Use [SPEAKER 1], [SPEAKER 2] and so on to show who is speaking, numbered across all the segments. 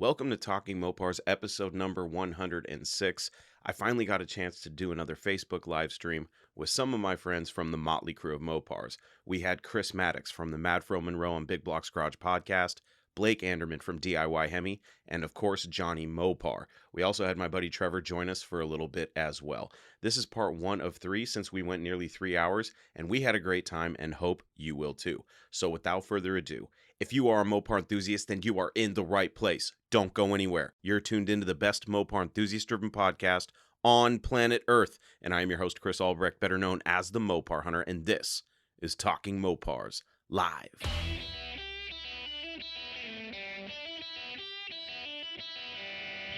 [SPEAKER 1] Welcome to Talking Mopars, episode number 106. I finally got a chance to do another Facebook live stream with some of my friends from the Motley crew of Mopars. We had Chris Maddox from the Mad Fro Monroe and Big Blocks Garage podcast, Blake Anderman from DIY Hemi, and of course, Johnny Mopar. We also had my buddy Trevor join us for a little bit as well. This is part 1 of 3 since we went nearly 3 hours, and we had a great time and hope you will too. So without further ado, if you are a Mopar enthusiast, then you are in the right place. Don't go anywhere. You're tuned into the best Mopar enthusiast-driven podcast on planet Earth. And I am your host, Chris Albrecht, better known as the Mopar Hunter, and this is Talking Mopars Live.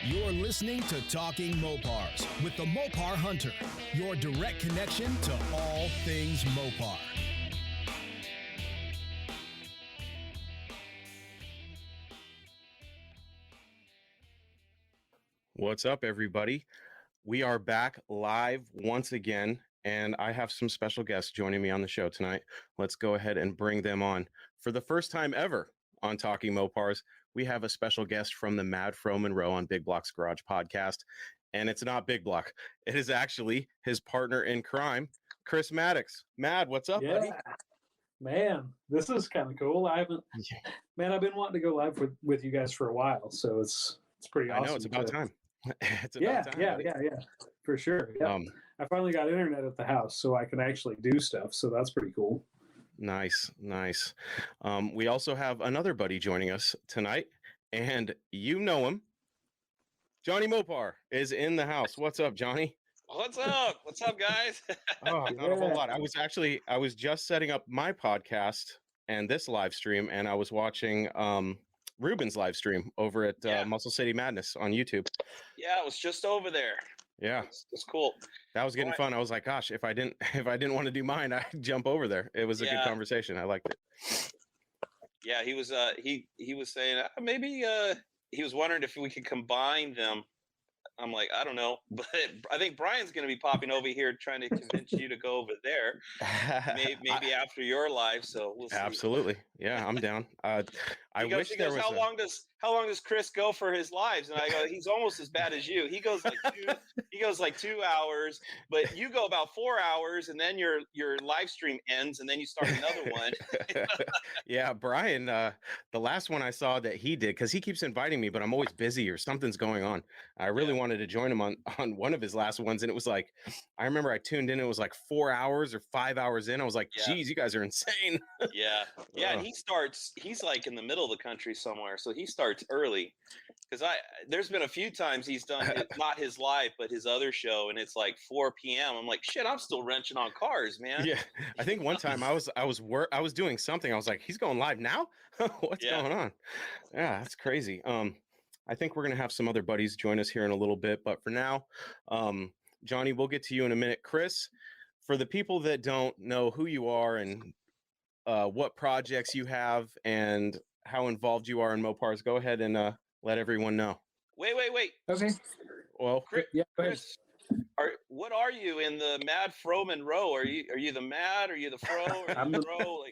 [SPEAKER 2] You're listening to Talking Mopars with the Mopar Hunter, your direct connection to all things Mopar.
[SPEAKER 1] What's up, everybody? We are back live once again, and I have some special guests joining me on the show tonight. Let's go ahead and bring them on. For the first time ever on Talking Mopars, we have a special guest from the Mad Fro Monroe on Big Blocks Garage podcast, and it's not Big Block. It is actually his partner in crime, Chris Maddox. Mad, what's up, buddy?
[SPEAKER 3] Man, this is kind of cool. I've been wanting to go live with you guys for a while, so it's pretty awesome.
[SPEAKER 1] I know, it's about time. It's
[SPEAKER 3] about
[SPEAKER 1] time.
[SPEAKER 3] Yeah, for sure. Yeah. I finally got internet at the house, so I can actually do stuff. So that's pretty cool.
[SPEAKER 1] Nice. We also have another buddy joining us tonight, and you know him. Johnny Mopar is in the house. What's up, Johnny?
[SPEAKER 4] What's up? What's up, guys?
[SPEAKER 1] Not a whole lot. I was just setting up my podcast and this live stream, and I was watching Ruben's live stream over at Muscle City Madness on YouTube.
[SPEAKER 4] Yeah, it was just over there.
[SPEAKER 1] Yeah,
[SPEAKER 4] it's cool.
[SPEAKER 1] That was getting fun. I was like, gosh, if I didn't want to do mine, I'd jump over there. It was a good conversation. I liked it.
[SPEAKER 4] Yeah, he was he was saying maybe he was wondering if we could combine them. I'm like, I don't know, but I think Brian's going to be popping over here trying to convince you to go over there. Maybe after your live, so we'll see.
[SPEAKER 1] Absolutely, yeah, I'm down. He goes,
[SPEAKER 4] how long does Chris go for his lives? And I go, he's almost as bad as you. He goes like 2 hours, but you go about 4 hours, and then your live stream ends, and then you start another one.
[SPEAKER 1] Yeah, Brian, the last one I saw that he did, because he keeps inviting me, but I'm always busy or something's going on. I really wanted to join him on one of his last ones, and it was like, I remember I tuned in, it was like 4 hours or 5 hours in. I was like, geez, you guys are insane.
[SPEAKER 4] Yeah, and he's like in the middle of the country somewhere, so he starts early. Because there's been a few times he's done not his live, but his other show, and it's like 4 p.m. I'm like, shit, I'm still wrenching on cars, man.
[SPEAKER 1] Yeah, I think one time I was doing something. I was like, he's going live now? What's going on? Yeah, that's crazy. I think we're gonna have some other buddies join us here in a little bit, but for now, Johnny, we'll get to you in a minute. Chris, for the people that don't know who you are and what projects you have and how involved you are in Mopars, go ahead and let everyone know.
[SPEAKER 4] Wait.
[SPEAKER 3] Okay.
[SPEAKER 1] Well,
[SPEAKER 4] Chris, what are you in the Mad Fro Monroe? Are you the Mad? Are you the Fro?
[SPEAKER 3] I'm the Fro?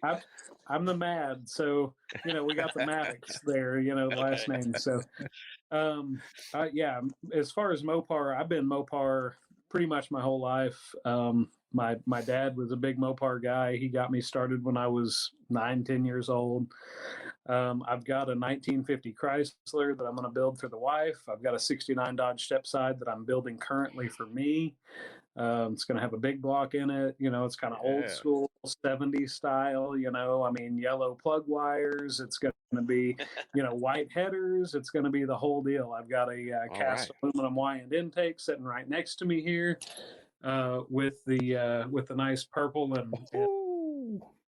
[SPEAKER 3] I'm the Mad. So we got the Maddox there. The last name. So, As far as Mopar, I've been Mopar pretty much my whole life. My dad was a big Mopar guy. He got me started when I was 9-10 years old. I've got a 1950 Chrysler that I'm going to build for the wife. I've got a 69 Dodge Stepside that I'm building currently for me. It's going to have a big block in it. It's kind of old school 70s style, yellow plug wires. It's going to be, white headers. It's going to be the whole deal. I've got a cast aluminum Y-end intake sitting right next to me here. With the nice purple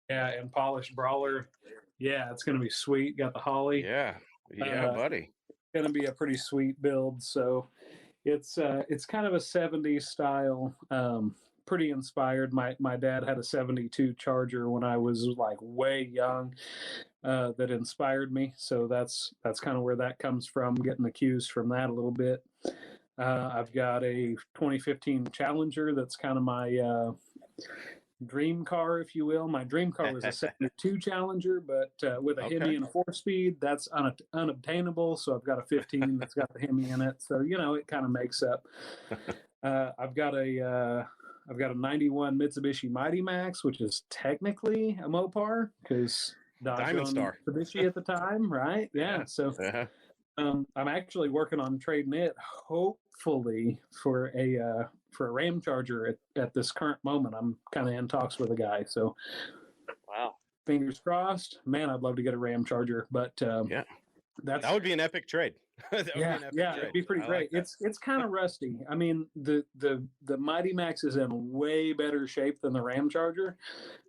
[SPEAKER 3] and polished brawler. Yeah, it's gonna be sweet. Got the Holly.
[SPEAKER 1] Yeah, buddy.
[SPEAKER 3] Gonna be a pretty sweet build. So it's kind of a 70s style. Pretty inspired. My dad had a 72 Charger when I was like way young. That inspired me. So that's kind of where that comes from. Getting the cues from that a little bit. I've got a 2015 Challenger that's kind of my dream car, if you will. My dream car was a 72 Challenger, but with a Hemi and a 4-speed, that's unobtainable. So I've got a 15 that's got the Hemi in it. So it kind of makes up. I've got a 91 Mitsubishi Mighty Max, which is technically a Mopar because Dodge
[SPEAKER 1] Diamond
[SPEAKER 3] owned
[SPEAKER 1] Star
[SPEAKER 3] Mitsubishi at the time, right? Yeah. So I'm actually working on trading it, hopefully for a Ram Charger at this current moment. I'm kind of in talks with a guy, so
[SPEAKER 4] wow,
[SPEAKER 3] fingers crossed. Man, I'd love to get a Ram Charger, but
[SPEAKER 1] that would be an epic trade. That would be an epic trade.
[SPEAKER 3] It'd be pretty great.
[SPEAKER 1] Like
[SPEAKER 3] it's kind of rusty. I mean, the Mighty Max is in way better shape than the Ram Charger,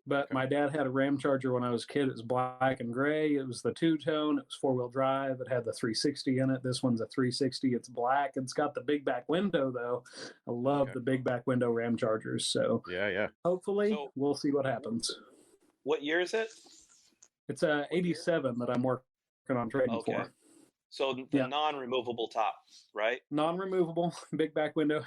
[SPEAKER 3] but my dad had a Ram Charger when I was a kid. It was black and gray. It was the two-tone. It was 4-wheel drive. It had the 360 in it. This one's a 360. It's black. It's got the big back window though. I love the big back window Ram Chargers. So hopefully we'll see what happens.
[SPEAKER 4] What year is it?
[SPEAKER 3] It's a 87 that I'm working on trading for.
[SPEAKER 4] So the non-removable top, right?
[SPEAKER 3] Non-removable, big back window.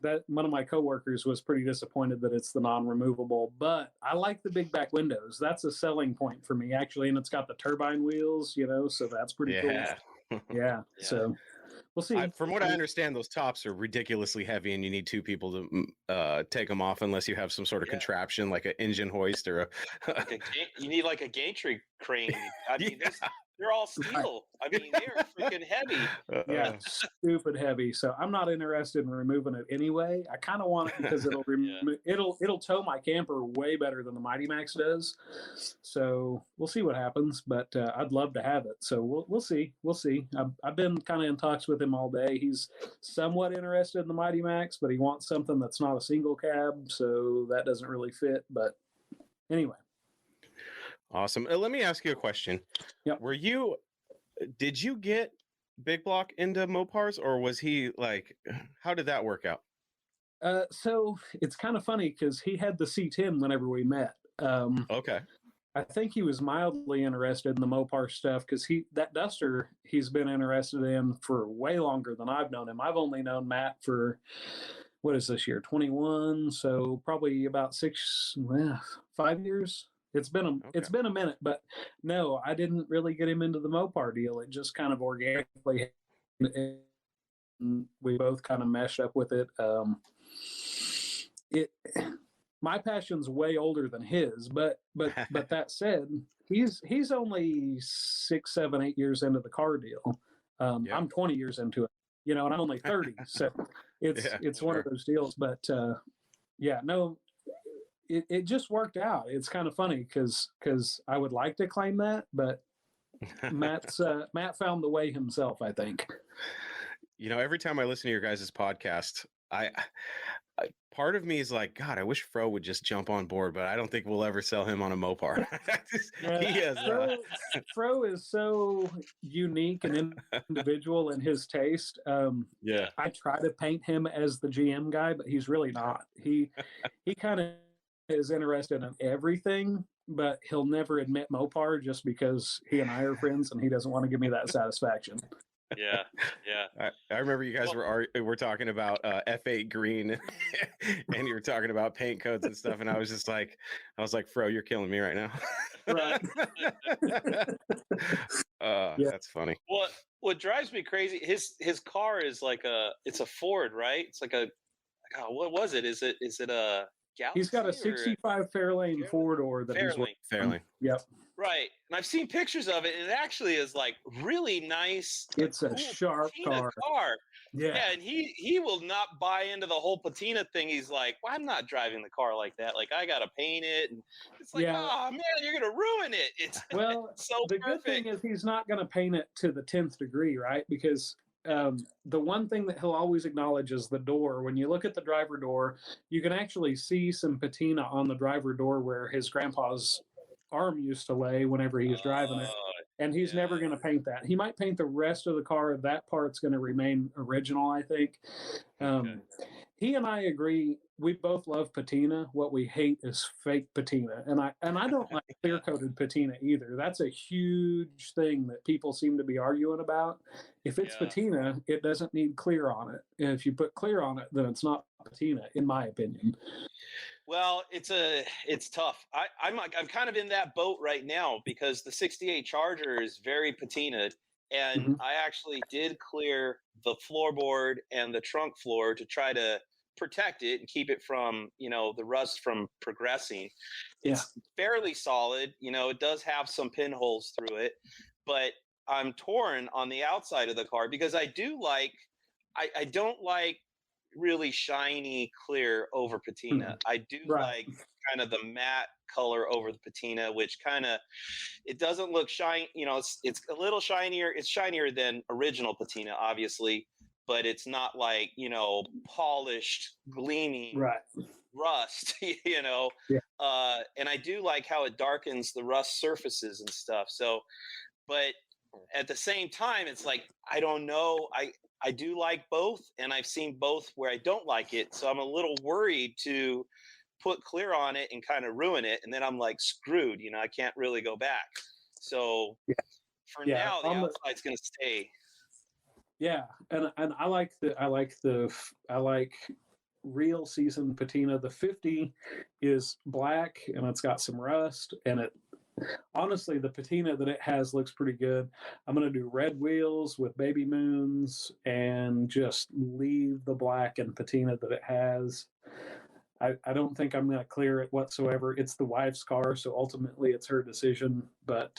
[SPEAKER 3] That one of my coworkers was pretty disappointed that it's the non-removable, but I like the big back windows. That's a selling point for me, actually, and it's got the turbine wheels, so that's pretty cool. Yeah. So we'll see.
[SPEAKER 1] From what I understand, those tops are ridiculously heavy, and you need two people to take them off unless you have some sort of contraption like an engine hoist or
[SPEAKER 4] you need like a gantry crane. I mean, they're all steel. I mean, they're freaking heavy.
[SPEAKER 3] Yeah, stupid heavy. So I'm not interested in removing it anyway. I kind of want it because it'll tow my camper way better than the Mighty Max does. So we'll see what happens, but I'd love to have it. So we'll see. We'll see. I've been kind of in talks with him all day. He's somewhat interested in the Mighty Max, but he wants something that's not a single cab, so that doesn't really fit. But anyway.
[SPEAKER 1] Awesome. Let me ask you a question.
[SPEAKER 3] Yep.
[SPEAKER 1] Did you get Big Block into Mopars, or was he like, how did that work out?
[SPEAKER 3] So it's kind of funny because he had the C10 whenever we met.
[SPEAKER 1] Okay.
[SPEAKER 3] I think he was mildly interested in the Mopar stuff because that Duster he's been interested in for way longer than I've known him. I've only known Matt for, what is this year, 21? So probably about 5 years. It's been a minute, but no, I didn't really get him into the Mopar deal. It just kind of organically, we both kind of meshed up with it. My passion's way older than his, but that said, he's only 6, 7, 8 years into the car deal. I'm 20 years into it, and I'm only 30, so it's one of those deals. But no. It just worked out. It's kind of funny because I would like to claim that, but Matt found the way himself, I think.
[SPEAKER 1] Every time I listen to your guys' podcast, I part of me is like, God, I wish Fro would just jump on board, but I don't think we'll ever sell him on a Mopar.
[SPEAKER 3] Fro is so unique and individual in his taste. I try to paint him as the GM guy, but he's really not. He kind of is interested in everything, but he'll never admit Mopar just because he and I are friends and he doesn't want to give me that satisfaction.
[SPEAKER 4] Yeah.
[SPEAKER 1] I remember you guys were talking about F8 green and you were talking about paint codes and stuff, and I was like, Fro, you're killing me right now.
[SPEAKER 3] Right.
[SPEAKER 1] That's funny.
[SPEAKER 4] What drives me crazy, his car is like it's a Ford, right? It's like what was it? Is it a Galaxy?
[SPEAKER 3] He's got a 65 Fairlane four-door that he's working on.
[SPEAKER 1] Fairlane.
[SPEAKER 3] Yep.
[SPEAKER 4] Right. And I've seen pictures of it, and it actually is like really nice.
[SPEAKER 3] It's a sharp car.
[SPEAKER 4] Yeah. And he will not buy into the whole patina thing. He's like, well, I'm not driving the car like that. Like, I got to paint it. And it's like, oh, man, you're going to ruin it. It's so
[SPEAKER 3] the
[SPEAKER 4] perfect.
[SPEAKER 3] Good thing is he's not going to paint it to the 10th degree, right? Because the one thing that he'll always acknowledge is the door. When you look at the driver door, you can actually see some patina on the driver door where his grandpa's arm used to lay whenever he was driving it. And he's never going to paint that. He might paint the rest of the car. That part's going to remain original, I think. he and I agree. We both love patina. What we hate is fake patina, and I don't like clear coated patina either. That's a huge thing that people seem to be arguing about. If it's
[SPEAKER 4] Yeah.
[SPEAKER 3] patina, it doesn't need clear on it. And if you put clear on it, then it's not patina, in my opinion.
[SPEAKER 4] Well, it's tough. I'm kind of in that boat right now because the 68 Charger is very patinaed, and
[SPEAKER 3] Mm-hmm.
[SPEAKER 4] I actually did clear the floorboard and the trunk floor to try to protect it and keep it from, the rust from progressing.
[SPEAKER 3] Yeah.
[SPEAKER 4] It's fairly solid, it does have some pinholes through it, but I'm torn on the outside of the car because I don't like really shiny clear over patina. I do
[SPEAKER 3] Right.
[SPEAKER 4] like kind of the matte color over the patina, which kind of, it doesn't look shiny. It's a little shinier. It's shinier than original patina, obviously, but it's not like polished, gleaming
[SPEAKER 3] Right.
[SPEAKER 4] rust.
[SPEAKER 3] Yeah.
[SPEAKER 4] And I do like how it darkens the rust surfaces and stuff. So, but at the same time, it's like I don't know. I do like both, and I've seen both where I don't like it. So I'm a little worried to put clear on it and kind of ruin it, and then I'm like screwed. I can't really go back. So
[SPEAKER 3] Yeah.
[SPEAKER 4] for
[SPEAKER 3] Yeah.
[SPEAKER 4] now, the outside's going to stay.
[SPEAKER 3] Yeah, and I like real seasoned patina. The 50 is black and it's got some rust, and it honestly, the patina that it has looks pretty good. I'm going to do red wheels with baby moons and just leave the black and patina that it has. I don't think I'm going to clear it whatsoever. It's the wife's car, so ultimately it's her decision. But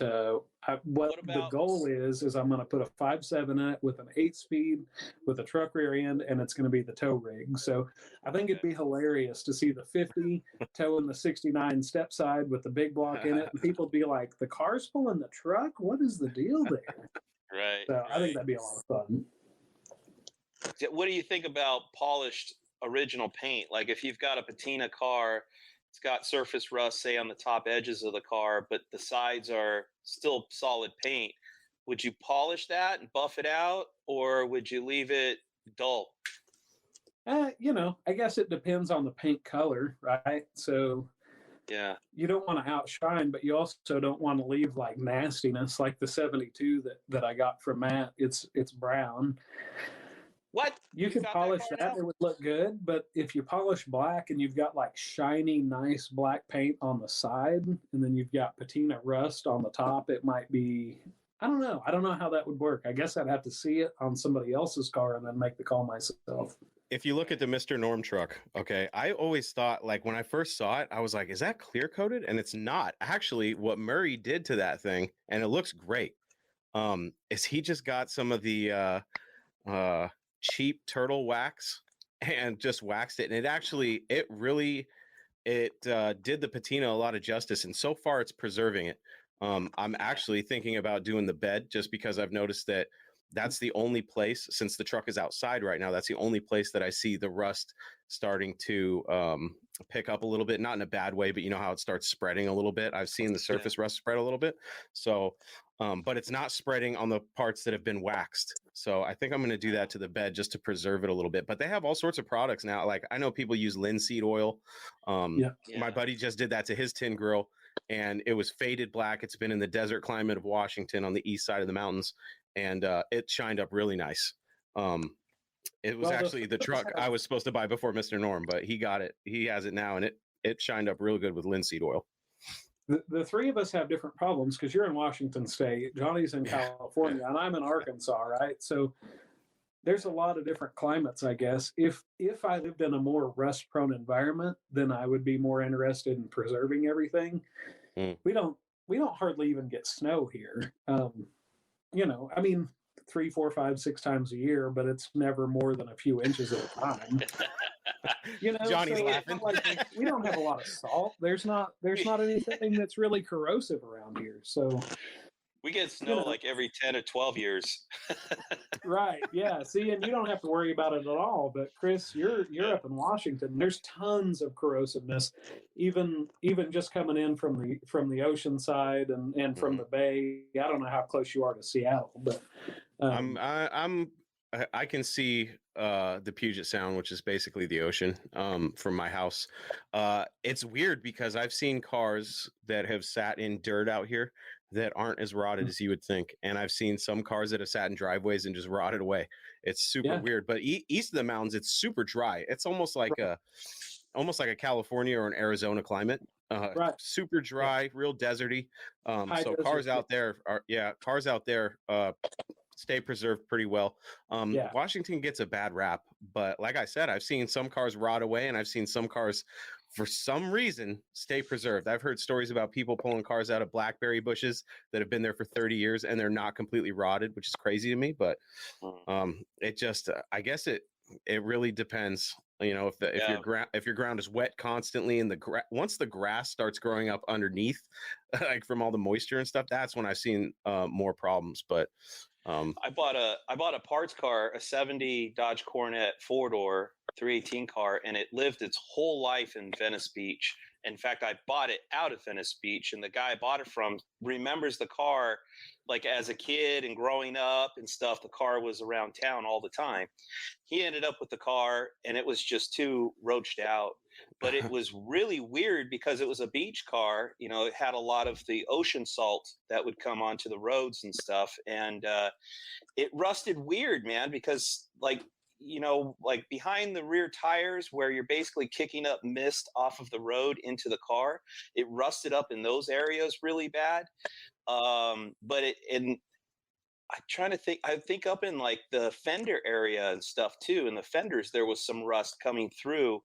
[SPEAKER 3] what the goal is I'm going to put a 5.7 in it with an 8-speed with a truck rear end, and it's going to be the tow rig. So I think it'd be hilarious to see the 50 towing the 69 step side with the big block in it, and people be like, "The car's pulling the truck? What is the deal there?"
[SPEAKER 4] Right.
[SPEAKER 3] So I think that'd be a lot of fun.
[SPEAKER 4] What do you think about polished original paint? Like if you've got a patina car, it's got surface rust, say on the top edges of the car, but the sides are still solid paint. Would you polish that and buff it out, or would you leave it dull?
[SPEAKER 3] I guess it depends on the paint color, right? So
[SPEAKER 4] Yeah.
[SPEAKER 3] you don't want to outshine, but you also don't want to leave like nastiness, like the 72 that I got from Matt. It's brown.
[SPEAKER 4] What?
[SPEAKER 3] You could polish that, it would look good, but if you polish black and you've got like shiny, nice black paint on the side, and then you've got patina rust on the top, it might be, I don't know. I don't know how that would work. I guess I'd have to see it on somebody else's car and then make the call myself.
[SPEAKER 1] If you look at the Mr. Norm truck, okay, I always thought, like, when I first saw it, I was like, is that clear coated? And it's not. Actually, what Murray did to that thing, and it looks great, is he just got some of the cheap turtle wax and just waxed it. And it really did the patina a lot of justice. And so far, it's preserving it. I'm actually thinking about doing the bed just because I've noticed that that's the only place, since the truck is outside right now, that's the only place that I see the rust starting to pick up a little bit, not in a bad way, but you know how it starts spreading a little bit. I've seen the surface rust spread a little bit. So, but it's not spreading on the parts that have been waxed. So I think I'm going to do that to the bed just to preserve it a little bit. But they have all sorts of products now. Like I know people use linseed oil. My buddy just did that to his tin grill, and it was faded black. It's been in the desert climate of Washington on the east side of the mountains, and it shined up really nice. It was actually the truck I was supposed to buy before Mr. Norm, but he got it. He has it now, and it shined up real good with linseed oil.
[SPEAKER 3] The three of us have different problems because you're in Washington State, Johnny's in California, and I'm in Arkansas, right? So there's a lot of different climates, I guess. If I lived in a more rust-prone environment, then I would be more interested in preserving everything. We don't hardly even get snow here. I mean, 3, 4, 5, 6 times a year, but it's never more than a few inches at a time.
[SPEAKER 1] Johnny's
[SPEAKER 3] so
[SPEAKER 1] laughing.
[SPEAKER 3] We don't have a lot of salt. There's not anything that's really corrosive around here. So
[SPEAKER 4] we get snow like every 10 or 12 years.
[SPEAKER 3] Right. Yeah. See, and you don't have to worry about it at all. But Chris, you're up in Washington. There's tons of corrosiveness, even just coming in from the ocean side and from the bay. I don't know how close you are to Seattle, but
[SPEAKER 1] I'm I can see the Puget Sound, which is basically the ocean, from my house. It's weird because I've seen cars that have sat in dirt out here that aren't as rotted as you would think, and I've seen some cars that have sat in driveways and just rotted away. It's super
[SPEAKER 3] Yeah.
[SPEAKER 1] weird. But east of the mountains, it's super dry. It's almost like a California or an Arizona climate.
[SPEAKER 3] Right.
[SPEAKER 1] Super dry, real deserty.
[SPEAKER 3] High
[SPEAKER 1] So
[SPEAKER 3] desert,
[SPEAKER 1] cars out there stay preserved pretty well.
[SPEAKER 3] Yeah.
[SPEAKER 1] Washington gets a bad rap, but like I said, I've seen some cars rot away, and I've seen some cars, for some reason, stay preserved. I've heard stories about people pulling cars out of blackberry bushes that have been there for 30 years and they're not completely rotted, which is crazy to me. But it just, I guess it really depends. You know, if your ground is wet constantly, and once the grass starts growing up underneath, like from all the moisture and stuff, that's when I've seen more problems. But
[SPEAKER 4] I bought a parts car, a 70 Dodge Coronet 4-door 318 car, and it lived its whole life in Venice Beach. In fact, I bought it out of Venice Beach, and the guy I bought it from remembers the car like as a kid and growing up and stuff. The car was around town all the time. He ended up with the car, and it was just too roached out. But it was really weird because it was a beach car. You know, it had a lot of the ocean salt that would come onto the roads and stuff. And it rusted weird, man, because like behind the rear tires where you're basically kicking up mist off of the road into the car, it rusted up in those areas really bad. But I'm trying to think. I think up in like the fender area and stuff too. In the fenders, there was some rust coming through.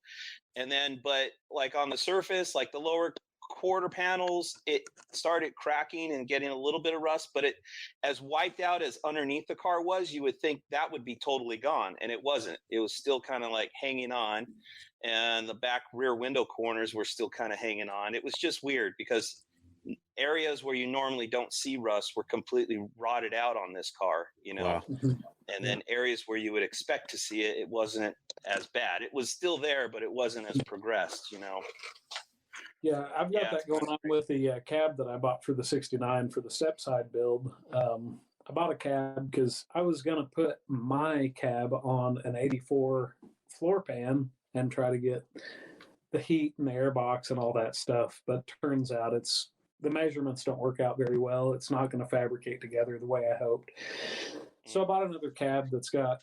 [SPEAKER 4] And then, but like on the surface, like the lower quarter panels, it started cracking and getting a little bit of rust. But it, as wiped out as underneath the car was, you would think that would be totally gone. And it wasn't. It was still kind of like hanging on. And the back rear window corners were still kind of hanging on. It was just weird because areas where you normally don't see rust were completely rotted out on this car, you know.
[SPEAKER 1] Wow.
[SPEAKER 4] And then areas where you would expect to see it, it wasn't as bad. It was still there, but it wasn't as progressed, you know.
[SPEAKER 3] Yeah, I've got that going on with the cab that I bought for the 69 for the step side build. I bought a cab because I was going to put my cab on an 84 floor pan and try to get the heat and the air box and all that stuff. But turns out the measurements don't work out very well. It's not going to fabricate together the way I hoped. So I bought another cab that's got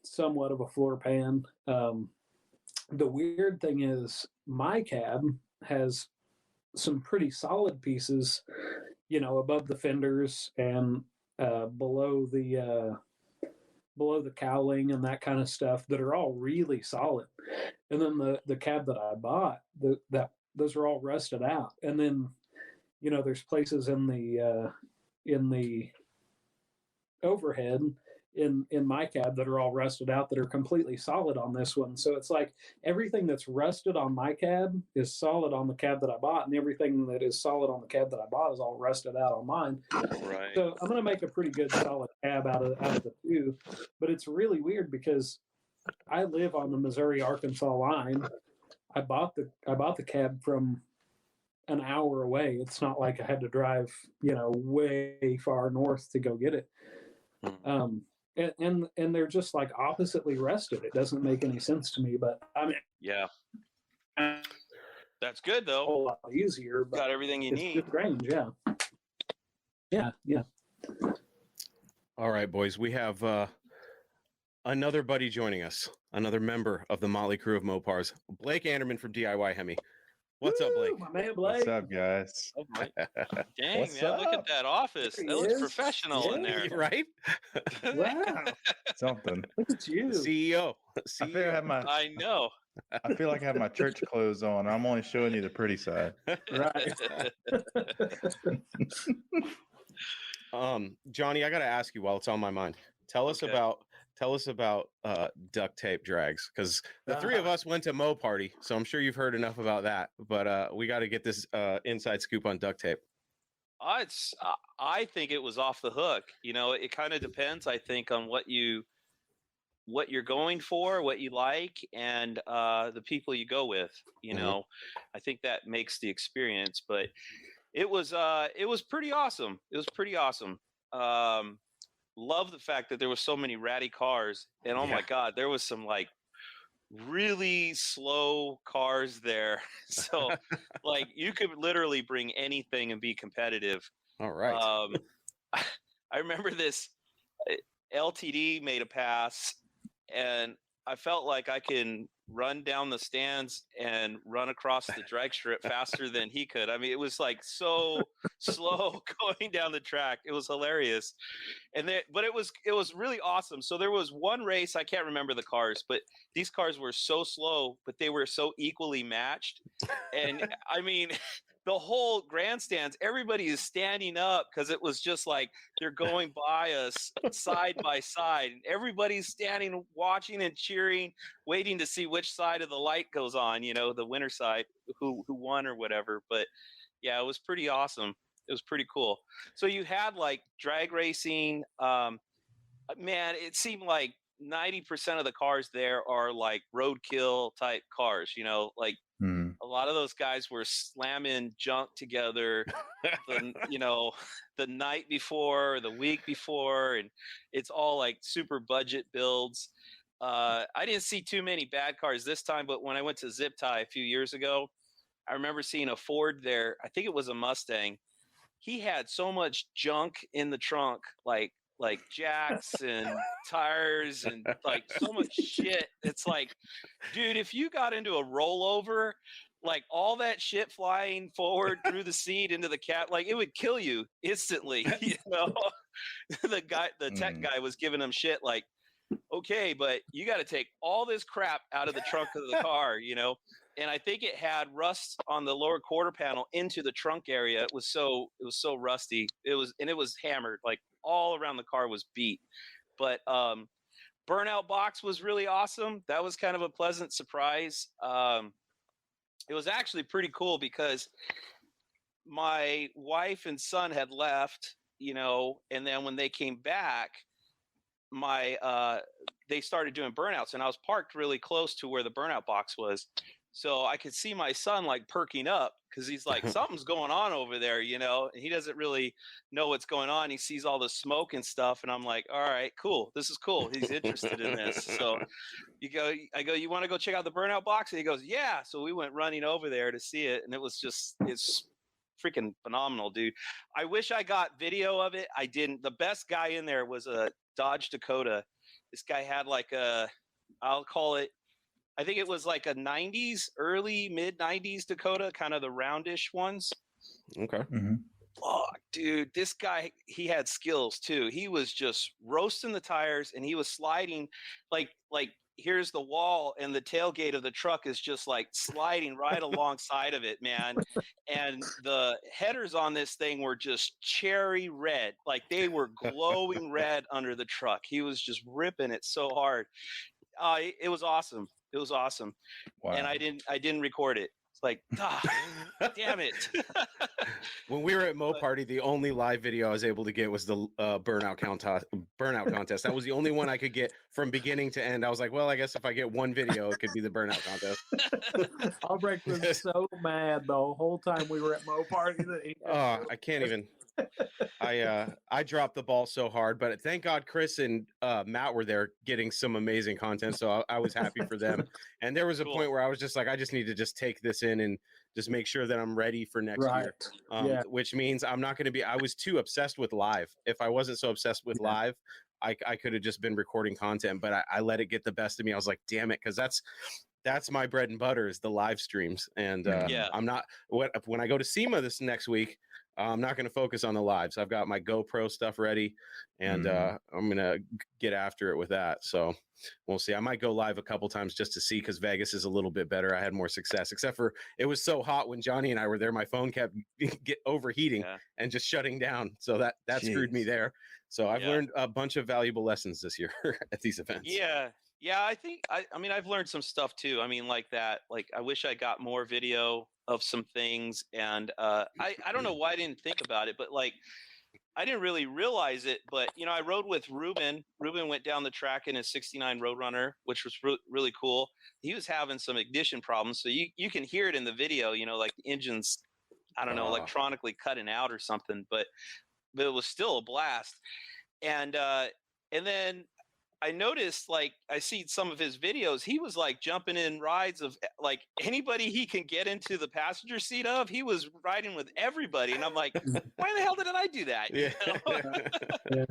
[SPEAKER 3] somewhat of a floor pan. The weird thing is my cab has some pretty solid pieces, you know, above the fenders and below the cowling and that kind of stuff that are all really solid. And then the cab that I bought, those are all rusted out. And then, you know, there's places in the overhead in my cab that are all rusted out that are completely solid on this one. So it's like everything that's rusted on my cab is solid on the cab that I bought, and everything that is solid on the cab that I bought is all rusted out on mine.
[SPEAKER 4] Right.
[SPEAKER 3] So I'm going to make a pretty good solid cab out of the two. But it's really weird because I live on the Missouri-Arkansas line. I bought the cab from an hour away. It's not like I had to drive, you know, way far north to go get it. And they're just like oppositely rusted. It doesn't make any sense to me, but I mean,
[SPEAKER 4] yeah, that's good though.
[SPEAKER 3] A whole lot easier. But
[SPEAKER 4] got everything you need.
[SPEAKER 3] It's range, yeah.
[SPEAKER 1] All right, boys, we have another buddy joining us, another member of the Motley crew of Mopars, Blake Anderman from DIY Hemi. What's up, Blake?
[SPEAKER 3] My man Blake.
[SPEAKER 5] What's up, guys?
[SPEAKER 4] Oh my. Dang,
[SPEAKER 5] What's
[SPEAKER 4] man, look at
[SPEAKER 5] up?
[SPEAKER 4] that office.
[SPEAKER 3] There
[SPEAKER 4] That
[SPEAKER 3] he
[SPEAKER 4] looks
[SPEAKER 3] is.
[SPEAKER 4] professional in there.
[SPEAKER 1] Right?
[SPEAKER 3] Wow,
[SPEAKER 5] Something.
[SPEAKER 3] look at you.
[SPEAKER 1] CEO.
[SPEAKER 5] I feel
[SPEAKER 4] I know.
[SPEAKER 5] I feel like I have my church clothes on. I'm only showing you the pretty side.
[SPEAKER 3] Right.
[SPEAKER 1] Johnny, I got to ask you while it's on my mind. Tell us about duct tape drags, because the three of us went to Mo Party, so I'm sure you've heard enough about that. But we got to get this inside scoop on duct tape.
[SPEAKER 4] I think it was off the hook. You know, it kind of depends, I think, on what you're going for, what you like, and the people you go with. You know, I think that makes the experience. But it was pretty awesome. It was pretty awesome. loved the fact that there was so many ratty cars, and oh my God, there was some like really slow cars there. So like you could literally bring anything and be competitive.
[SPEAKER 1] All right.
[SPEAKER 4] I remember this LTD made a pass, and I felt like I can run down the stands and run across the drag strip faster than he could. I mean, it was like so slow going down the track. It was hilarious. But it was really awesome. So there was one race, I can't remember the cars, but these cars were so slow, but they were so equally matched. And I mean, the whole grandstands, everybody is standing up because it was just like they're going by us side by side, and everybody's standing, watching and cheering, waiting to see which side of the light goes on, the winner side, who won or whatever. But yeah, it was pretty awesome. It was pretty cool. So you had like drag racing. Man, it seemed like 90% of the cars there are like roadkill type cars, like a lot of those guys were slamming junk together, the night before, or the week before, and it's all like super budget builds. I didn't see too many bad cars this time, but when I went to Zip Tie a few years ago, I remember seeing a Ford there. I think it was a Mustang. He had so much junk in the trunk, like jacks and tires and like so much shit. It's like, dude, if you got into a rollover, like all that shit flying forward through the seat into the cab, like it would kill you instantly. The tech guy was giving him shit like, okay, but you got to take all this crap out of the trunk of the car, And I think it had rust on the lower quarter panel into the trunk area. It was so rusty. It was hammered, like all around the car was beat. But Burnout Box was really awesome. That was kind of a pleasant surprise. It was actually pretty cool because my wife and son had left, and then when they came back, they started doing burnouts, and I was parked really close to where the Burnout Box was. So I could see my son like perking up because he's like, something's going on over there, and he doesn't really know what's going on. He sees all the smoke and stuff. And I'm like, all right, cool. This is cool. He's interested in this. So I go, you want to go check out the Burnout Box? And he goes, yeah. So we went running over there to see it. And it's freaking phenomenal, dude. I wish I got video of it. I didn't. The best guy in there was a Dodge Dakota. This guy had like I'll call it, I think it was like a 90s, early mid 90s Dakota, kind of the roundish ones.
[SPEAKER 1] Okay.
[SPEAKER 5] Mm-hmm.
[SPEAKER 4] Oh, dude, this guy, he had skills too. He was just roasting the tires, and he was sliding like here's the wall, and the tailgate of the truck is just like sliding right alongside of it, man. And the headers on this thing were just cherry red. Like they were glowing red under the truck. He was just ripping it so hard. It was awesome. It was awesome.
[SPEAKER 5] Wow.
[SPEAKER 4] And I didn't record it. It's like, damn it.
[SPEAKER 1] When we were at Mo Party, the only live video I was able to get was the burnout contest. That was the only one I could get from beginning to end. I was like, well, I guess if I get one video, it could be the burnout contest.
[SPEAKER 3] Albrecht was so mad the whole time we were at Mo Party that he
[SPEAKER 1] I can't even. I dropped the ball so hard, but thank God Chris and Matt were there getting some amazing content, so I was happy for them. And there was a point where I was just like, I just need to just take this in and just make sure that I'm ready for next year. Which means I'm not going to be. I was too obsessed with live. If I wasn't so obsessed with live, I could have just been recording content, but I let it get the best of me. I was like, damn it, because that's my bread and butter is the live streams. And I'm not when I go to SEMA this next week. I'm not going to focus on the lives. I've got my GoPro stuff ready, and I'm going to get after it with that. So we'll see. I might go live a couple times just to see, because Vegas is a little bit better. I had more success, except for it was so hot when Johnny and I were there. My phone kept overheating and just shutting down. So that screwed me there. So I've learned a bunch of valuable lessons this year at these events.
[SPEAKER 4] Yeah, I think I mean I've learned some stuff too. I mean, like that. Like I wish I got more video of some things, and I don't know why I didn't think about it, but like I didn't really realize it. But I rode with Ruben. Ruben went down the track in his '69 Roadrunner, which was really cool. He was having some ignition problems, so you can hear it in the video. Like the engine's, I don't know, electronically cutting out or something, but it was still a blast. and then I noticed, like, I see some of his videos. He was like jumping in rides of like anybody he can get into the passenger seat of. He was riding with everybody, and I'm like, why the hell didn't I do that?
[SPEAKER 1] Yeah.
[SPEAKER 3] Yeah.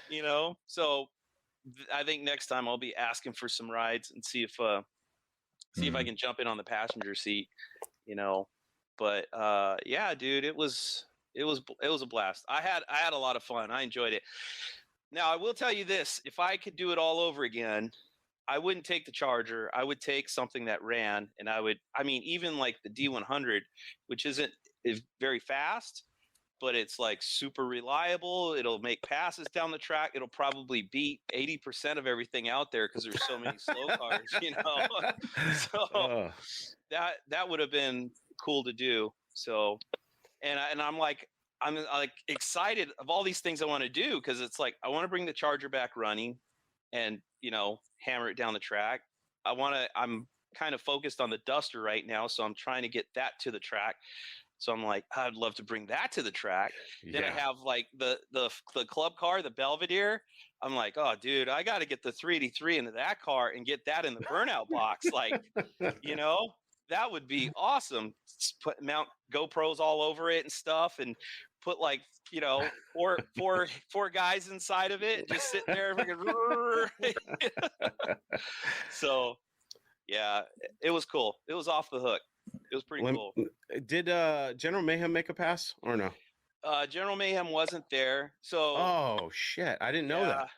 [SPEAKER 4] You know. So I think next time I'll be asking for some rides and see if I can jump in on the passenger seat. You know, but yeah, dude, it was a blast. I had a lot of fun. I enjoyed it. Now, I will tell you this, if I could do it all over again, I wouldn't take the Charger. I would take something that ran, and even like the D100, which isn't very fast, but it's like super reliable. It'll make passes down the track. It'll probably beat 80% of everything out there because there's so many slow cars, you know. So that would have been cool to do. So, and I'm like excited of all these things I want to do, because it's like I want to bring the Charger back running and, you know, hammer it down the track. I'm kind of focused on the Duster right now, so I'm trying to get that to the track. So I'm like, I'd love to bring that to the track. Then I have like the club car, the Belvedere. I'm like, oh, dude, I got to get the 383 into that car and get that in the burnout box. Like, you know, that would be awesome. Mount GoPros all over it and stuff, and put like, you know, four guys inside of it, just sitting there. So, yeah, it was cool. It was off the hook. It was pretty cool.
[SPEAKER 1] Did General Mayhem make a pass or no?
[SPEAKER 4] General Mayhem wasn't there. So
[SPEAKER 1] oh shit, I didn't know that.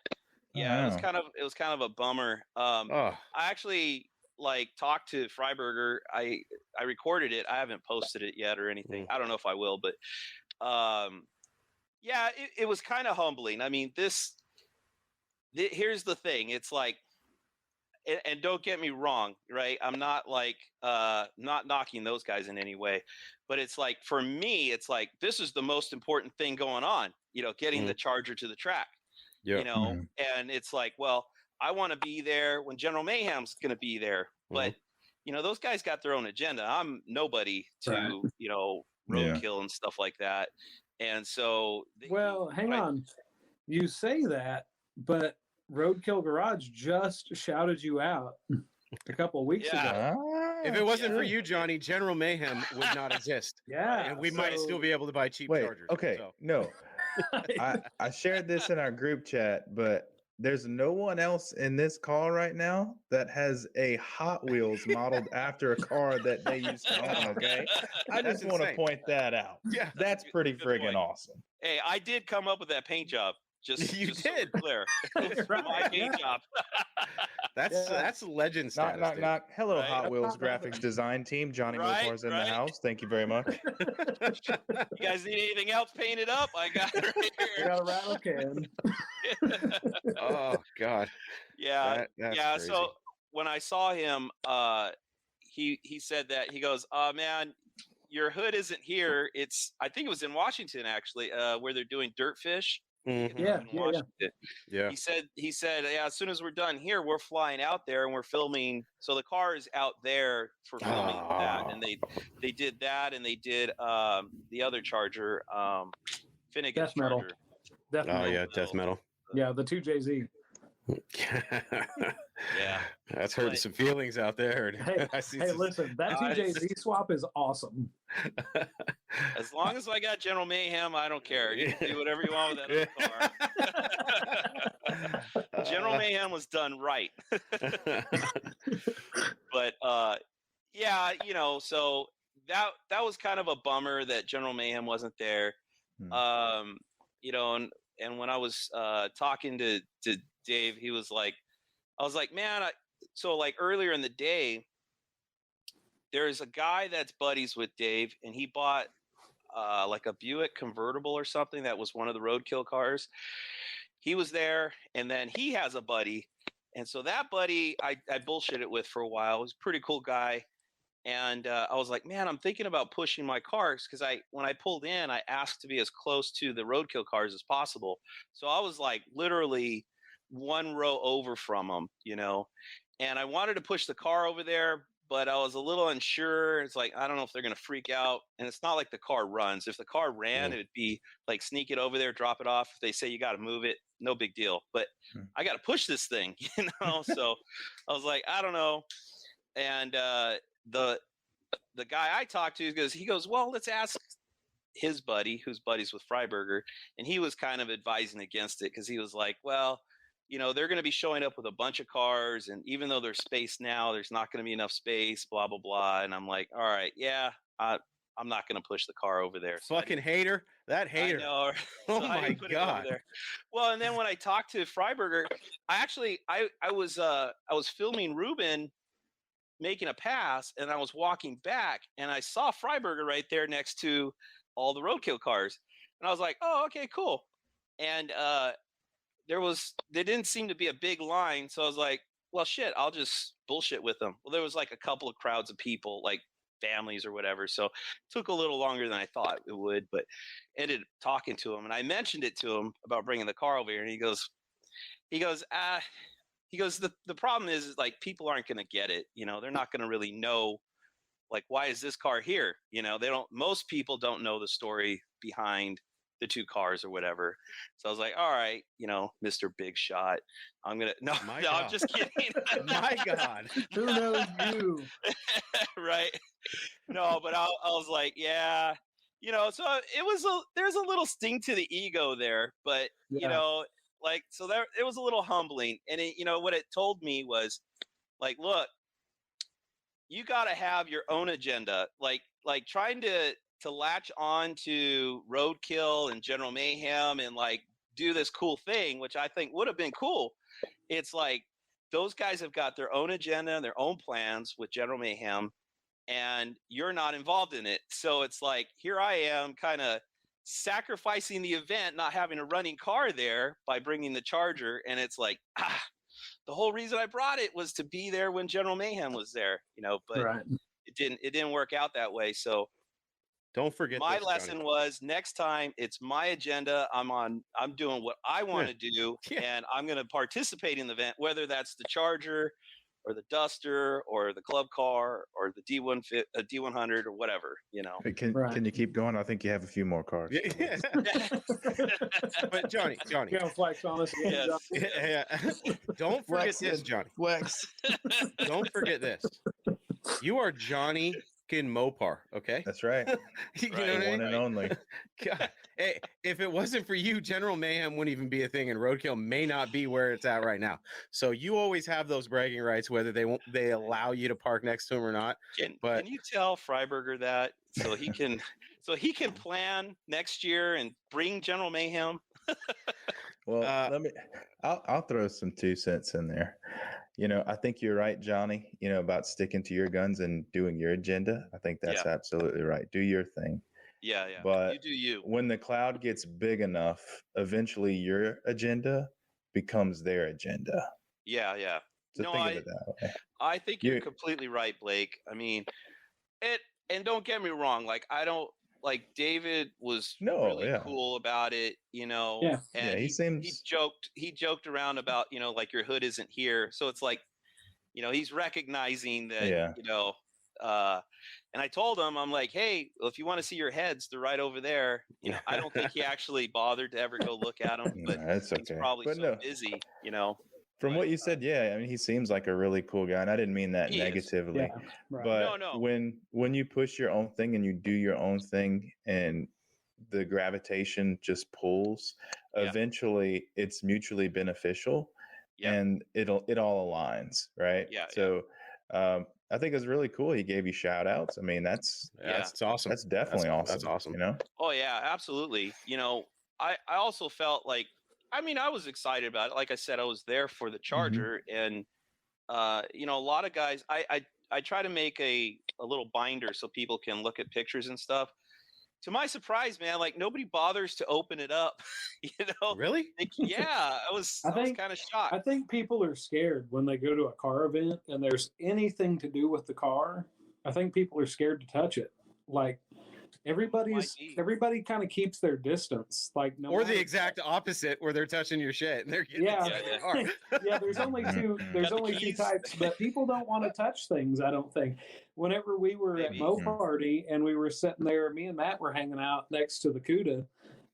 [SPEAKER 4] Yeah, it was kind of a bummer. I actually like talked to Freiberger. I recorded it. I haven't posted it yet or anything. I don't know if I will, but yeah, it was kind of humbling. I mean, here's the thing. It's like, and don't get me wrong, right? I'm not like not knocking those guys in any way, but it's like, for me, it's like, this is the most important thing going on, you know, getting the Charger to the track, you know, and it's like, well, I want to be there when General Mayhem's going to be there, but you know, those guys got their own agenda. I'm nobody to, you know, roadkill and stuff like that. And so,
[SPEAKER 3] well, hang on, you say that, but Roadkill Garage just shouted you out a couple of weeks ago.
[SPEAKER 1] If it wasn't for you, Johnny, General Mayhem would not exist. And we might still be able to buy cheap Chargers.
[SPEAKER 5] Okay, no. I shared this in our group chat, but there's no one else in this call right now that has a Hot Wheels modeled after a car that they used to own, okay? I just want to point that out. Yeah. That's pretty friggin' awesome.
[SPEAKER 4] Hey, I did come up with that paint job. Just did. So clear. My paint job.
[SPEAKER 1] That's legend status.
[SPEAKER 5] Knock, knock. Hello, Hot Wheels graphics design team. Johnny Mopars in the house. Thank you very much.
[SPEAKER 4] You guys need anything else painted up? I got it right here.
[SPEAKER 3] You got a rattle can.
[SPEAKER 1] Oh God.
[SPEAKER 4] Yeah. Yeah. Crazy. So when I saw him, he said that, he goes, "Oh man, your hood isn't here. I think it was in Washington actually, where they're doing Dirtfish."
[SPEAKER 1] Yeah.
[SPEAKER 4] He said, yeah, as soon as we're done here, we're flying out there and we're filming. So the car is out there for filming that, and they did that, and they did the other Charger, Finnegan's Charger.
[SPEAKER 3] Death Metal.
[SPEAKER 1] Yeah, Death Metal.
[SPEAKER 3] Yeah, the 2JZ.
[SPEAKER 4] Yeah,
[SPEAKER 1] that's hurting some feelings out there.
[SPEAKER 3] Hey, listen, that 2JZ swap is awesome.
[SPEAKER 4] As long as I got General Mayhem, I don't care. You can do whatever you want with that other car. General Mayhem was done right. But yeah, you know, so that was kind of a bummer that General Mayhem wasn't there. You know, and when I was talking to Dave, he was like, I was like, man, so like earlier in the day, there's a guy that's buddies with Dave, and he bought like a Buick convertible or something that was one of the roadkill cars. He was there, and then he has a buddy, and so that buddy I bullshitted with for a while. He's a pretty cool guy, and I was like, man, I'm thinking about pushing my cars, because when I pulled in, I asked to be as close to the roadkill cars as possible. So I was like literally one row over from him, you know, and I wanted to push the car over there, but I was a little unsure. It's like, I don't know if they're going to freak out. And it's not like the car runs. If the car ran, it'd be like, sneak it over there, drop it off. If they say you got to move it, no big deal. But I got to push this thing, So I was like, I don't know. And the guy I talked to he goes, well, let's ask his buddy, who's buddies with Freiberger. And he was kind of advising against it because he was like, well, they're going to be showing up with a bunch of cars. And even though there's space now, there's not going to be enough space, blah, blah, blah. And I'm like, all right, yeah, I'm not going to push the car over there. So
[SPEAKER 1] Fucking hater. That hater.
[SPEAKER 4] I know.
[SPEAKER 1] Oh
[SPEAKER 4] So
[SPEAKER 1] my God.
[SPEAKER 4] Well, and then when I talked to Freiberger, I was filming Ruben making a pass, and I was walking back, and I saw Freiberger right there next to all the roadkill cars. And I was like, oh, okay, cool. And there didn't seem to be a big line. So I was like, well, shit, I'll just bullshit with them. Well, there was like a couple of crowds of people, like families or whatever. So it took a little longer than I thought it would, but ended up talking to him. And I mentioned it to him about bringing the car over here. And he goes, the problem is like, people aren't going to get it. They're not going to really know, like, why is this car here? Most people don't know the story behind the two cars or whatever. So I was like, all right, Mr. Big Shot, I'm I'm just kidding.
[SPEAKER 1] My God.
[SPEAKER 3] Who knows you?
[SPEAKER 4] Right. No, but I was like, yeah, so there's a little sting to the ego there, but so there, it was a little humbling. And what it told me was like, look, you got to have your own agenda. Like trying to latch on to Roadkill and General Mayhem and like do this cool thing, which I think would have been cool. It's like, those guys have got their own agenda and their own plans with General Mayhem, and you're not involved in it. So it's like, here I am kind of sacrificing the event, not having a running car there by bringing the Charger. And it's like, the whole reason I brought it was to be there when General Mayhem was there, but
[SPEAKER 3] Right.
[SPEAKER 4] it didn't work out that way. So
[SPEAKER 1] don't forget
[SPEAKER 4] my
[SPEAKER 1] this,
[SPEAKER 4] lesson
[SPEAKER 1] Johnny.
[SPEAKER 4] was, next time it's my agenda. I'm doing what I want to do, and I'm going to participate in the event, whether that's the Charger or the Duster or the club car or the D100 or whatever,
[SPEAKER 5] Can you keep going? I think you have a few more cars.
[SPEAKER 1] But Johnny,
[SPEAKER 3] You gonna flex on us again,
[SPEAKER 4] Yes.
[SPEAKER 3] Johnny?
[SPEAKER 1] don't forget this, Johnny.
[SPEAKER 5] Flex.
[SPEAKER 1] Don't forget this. You are Johnny Mopar, okay?
[SPEAKER 5] That's right.
[SPEAKER 1] You know
[SPEAKER 4] Right.
[SPEAKER 1] what I
[SPEAKER 5] One
[SPEAKER 1] mean?
[SPEAKER 5] and only.
[SPEAKER 1] God. Hey, if it wasn't for you, General Mayhem wouldn't even be a thing, and Roadkill may not be where it's at right now. So you always have those bragging rights, whether they allow you to park next to him or not.
[SPEAKER 4] Can
[SPEAKER 1] But
[SPEAKER 4] you tell Freiberger that so he can plan next year and bring General Mayhem?
[SPEAKER 5] Well, I'll throw some 2 cents in there. I think you're right, Johnny, about sticking to your guns and doing your agenda. I think that's absolutely right. Do your thing.
[SPEAKER 4] Yeah.
[SPEAKER 5] But
[SPEAKER 4] you do you.
[SPEAKER 5] when the cloud gets big enough, eventually your agenda becomes their agenda.
[SPEAKER 4] Yeah.
[SPEAKER 5] So
[SPEAKER 4] No,
[SPEAKER 5] think of it that way.
[SPEAKER 4] I think you're completely right, Blake. I mean, and don't get me wrong. Like, I don't like, David was really cool about it,
[SPEAKER 3] Yeah.
[SPEAKER 4] and he joked around about, like, your hood isn't here. So it's like, he's recognizing that, and I told him, I'm like, hey, well, if you want to see your heads, they're right over there. I don't think he actually bothered to ever go look at them, but
[SPEAKER 5] That's
[SPEAKER 4] he's
[SPEAKER 5] okay.
[SPEAKER 4] probably
[SPEAKER 5] But
[SPEAKER 4] so
[SPEAKER 5] no.
[SPEAKER 4] busy,
[SPEAKER 5] From
[SPEAKER 4] but,
[SPEAKER 5] what you said, I mean, he seems like a really cool guy, and I didn't mean that
[SPEAKER 4] He is.
[SPEAKER 5] negatively.
[SPEAKER 3] Yeah. Right.
[SPEAKER 5] But
[SPEAKER 4] No.
[SPEAKER 5] when you push your own thing and you do your own thing, and the gravitation just pulls, eventually it's mutually beneficial, and it all aligns, right?
[SPEAKER 4] Yeah.
[SPEAKER 5] So I think it's really cool. He gave you shout outs. I mean, that's
[SPEAKER 1] awesome.
[SPEAKER 5] That's definitely awesome.
[SPEAKER 1] That's awesome.
[SPEAKER 4] Oh yeah, absolutely. I also felt like, I mean, I was excited about it. Like I said, I was there for the Charger, and a lot of guys. I try to make a little binder so people can look at pictures and stuff. To my surprise, man, like, nobody bothers to open it up.
[SPEAKER 1] Really?
[SPEAKER 4] Yeah, I was kind of shocked.
[SPEAKER 3] I think people are scared when they go to a car event and there's anything to do with the car. I think people are scared to touch it. Like, everybody kind of keeps their distance, like no
[SPEAKER 1] or
[SPEAKER 3] matter
[SPEAKER 1] the exact opposite, where they're touching your shit and they're getting
[SPEAKER 3] yeah,
[SPEAKER 1] into the car.
[SPEAKER 3] yeah. There's only two. There's
[SPEAKER 4] Got the
[SPEAKER 3] only two
[SPEAKER 4] keys?
[SPEAKER 3] types, but people don't want to touch things. I don't think. Whenever we were at
[SPEAKER 4] Maybe.
[SPEAKER 3] Mo Party and we were sitting there, me and Matt were hanging out next to the CUDA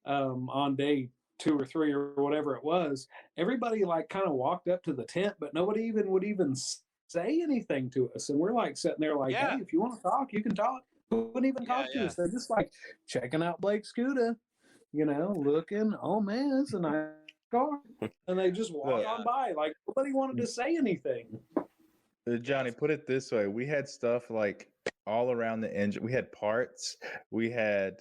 [SPEAKER 3] on day 2 or 3 or whatever it was. Everybody like kind of walked up to the tent, but nobody would even say anything to us. And we're like sitting there like,
[SPEAKER 4] Yeah.
[SPEAKER 3] hey, if you want to talk, you can talk. Wouldn't even talk to us. They're just like checking out Blake's CUDA, looking. Oh man, it's a nice car, and they just walk on by like nobody wanted to say anything.
[SPEAKER 5] Johnny, put it this way: we had stuff like all around the engine. We had parts. We had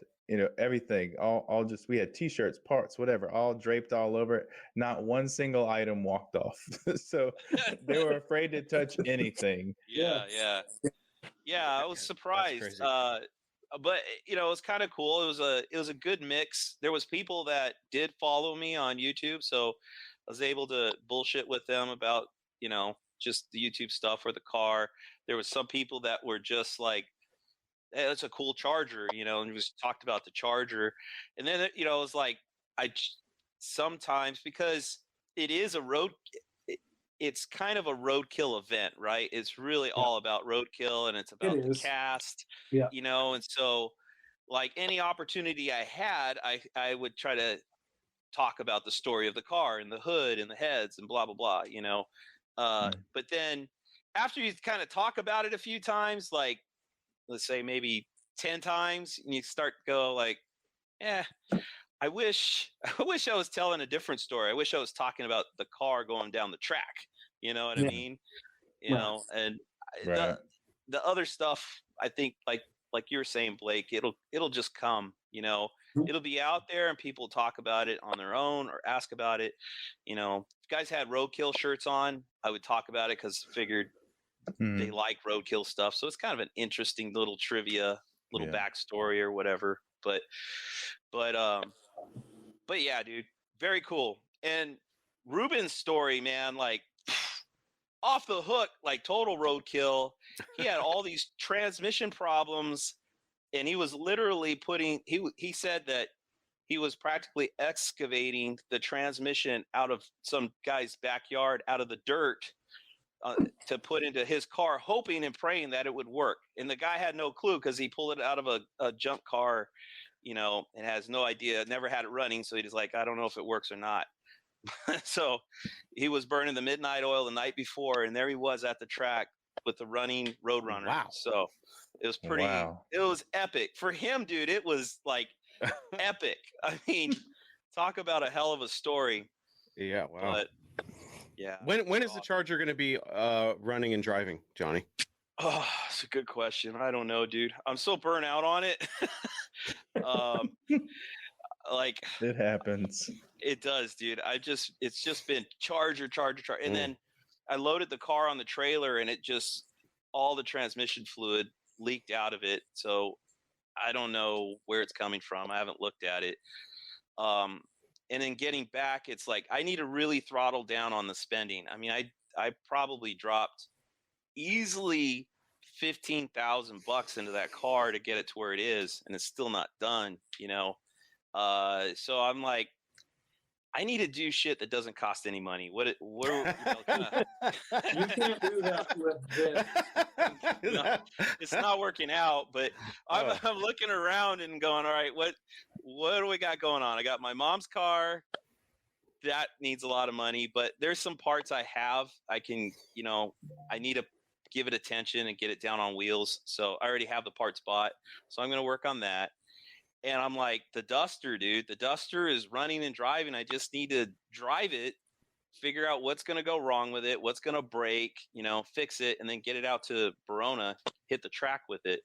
[SPEAKER 5] everything. All just we had T-shirts, parts, whatever, all draped all over it. Not one single item walked off. So they were afraid to touch anything.
[SPEAKER 4] Yeah. I was surprised. But it was kind of cool. It was a good mix. There was people that did follow me on YouTube, so I was able to bullshit with them about just the YouTube stuff or the car. There was some people that were just like, hey, that's a cool charger, and just talked about the charger. And then it was like sometimes, because it is it's kind of a roadkill event, right? It's really all about roadkill, and it's about the cast, and so like any opportunity I had, I would try to talk about the story of the car and the hood and the heads and blah, blah, blah, but then after you kind of talk about it a few times, like let's say maybe 10 times, and you start to go like, I wish I was telling a different story. I wish I was talking about the car going down the track. You know what I mean? And the other stuff, I think, like you're saying, Blake, it'll just come. It'll be out there, and people talk about it on their own or ask about it. If guys had roadkill shirts on, I would talk about it because figured they like roadkill stuff. So it's kind of an interesting little trivia, little backstory or whatever. But yeah, dude, very cool. And Ruben's story, man, like off the hook, like total roadkill. He had all these transmission problems, and he was literally he said that he was practically excavating the transmission out of some guy's backyard, out of the dirt, to put into his car, hoping and praying that it would work. And the guy had no clue because he pulled it out of a junk car, and has no idea, never had it running. So he's like, I don't know if it works or not. So he was burning the midnight oil the night before, and there he was at the track with the running Roadrunner.
[SPEAKER 1] Wow.
[SPEAKER 4] So it was it was epic for him, dude. It was like epic. I mean, talk about a hell of a story.
[SPEAKER 1] Yeah. Wow.
[SPEAKER 4] But yeah.
[SPEAKER 1] When is the Charger going to be running and driving, Johnny?
[SPEAKER 4] Oh, it's a good question. I don't know, dude. I'm so burnt out on it. Like
[SPEAKER 5] it happens.
[SPEAKER 4] It does, dude. It's just been charger. And then I loaded the car on the trailer, and it just, all the transmission fluid leaked out of it. So I don't know where it's coming from. I haven't looked at it. And then getting back, it's like, I need to really throttle down on the spending. I mean, I probably dropped easily $15,000 into that car to get it to where it is, and it's still not done, so I'm like, I need to do shit that doesn't cost any money. You
[SPEAKER 3] can't do that with this.
[SPEAKER 4] No, it's not working out, but I'm looking around and going, all right, what do we got going on? I got my mom's car. That needs a lot of money, but there's some parts I have. I can, I need to give it attention and get it down on wheels. So I already have the parts bought. So I'm going to work on that. And I'm like, the Duster, dude, the Duster is running and driving. I just need to drive it, figure out what's going to go wrong with it, what's going to break, fix it, and then get it out to Verona, hit the track with it.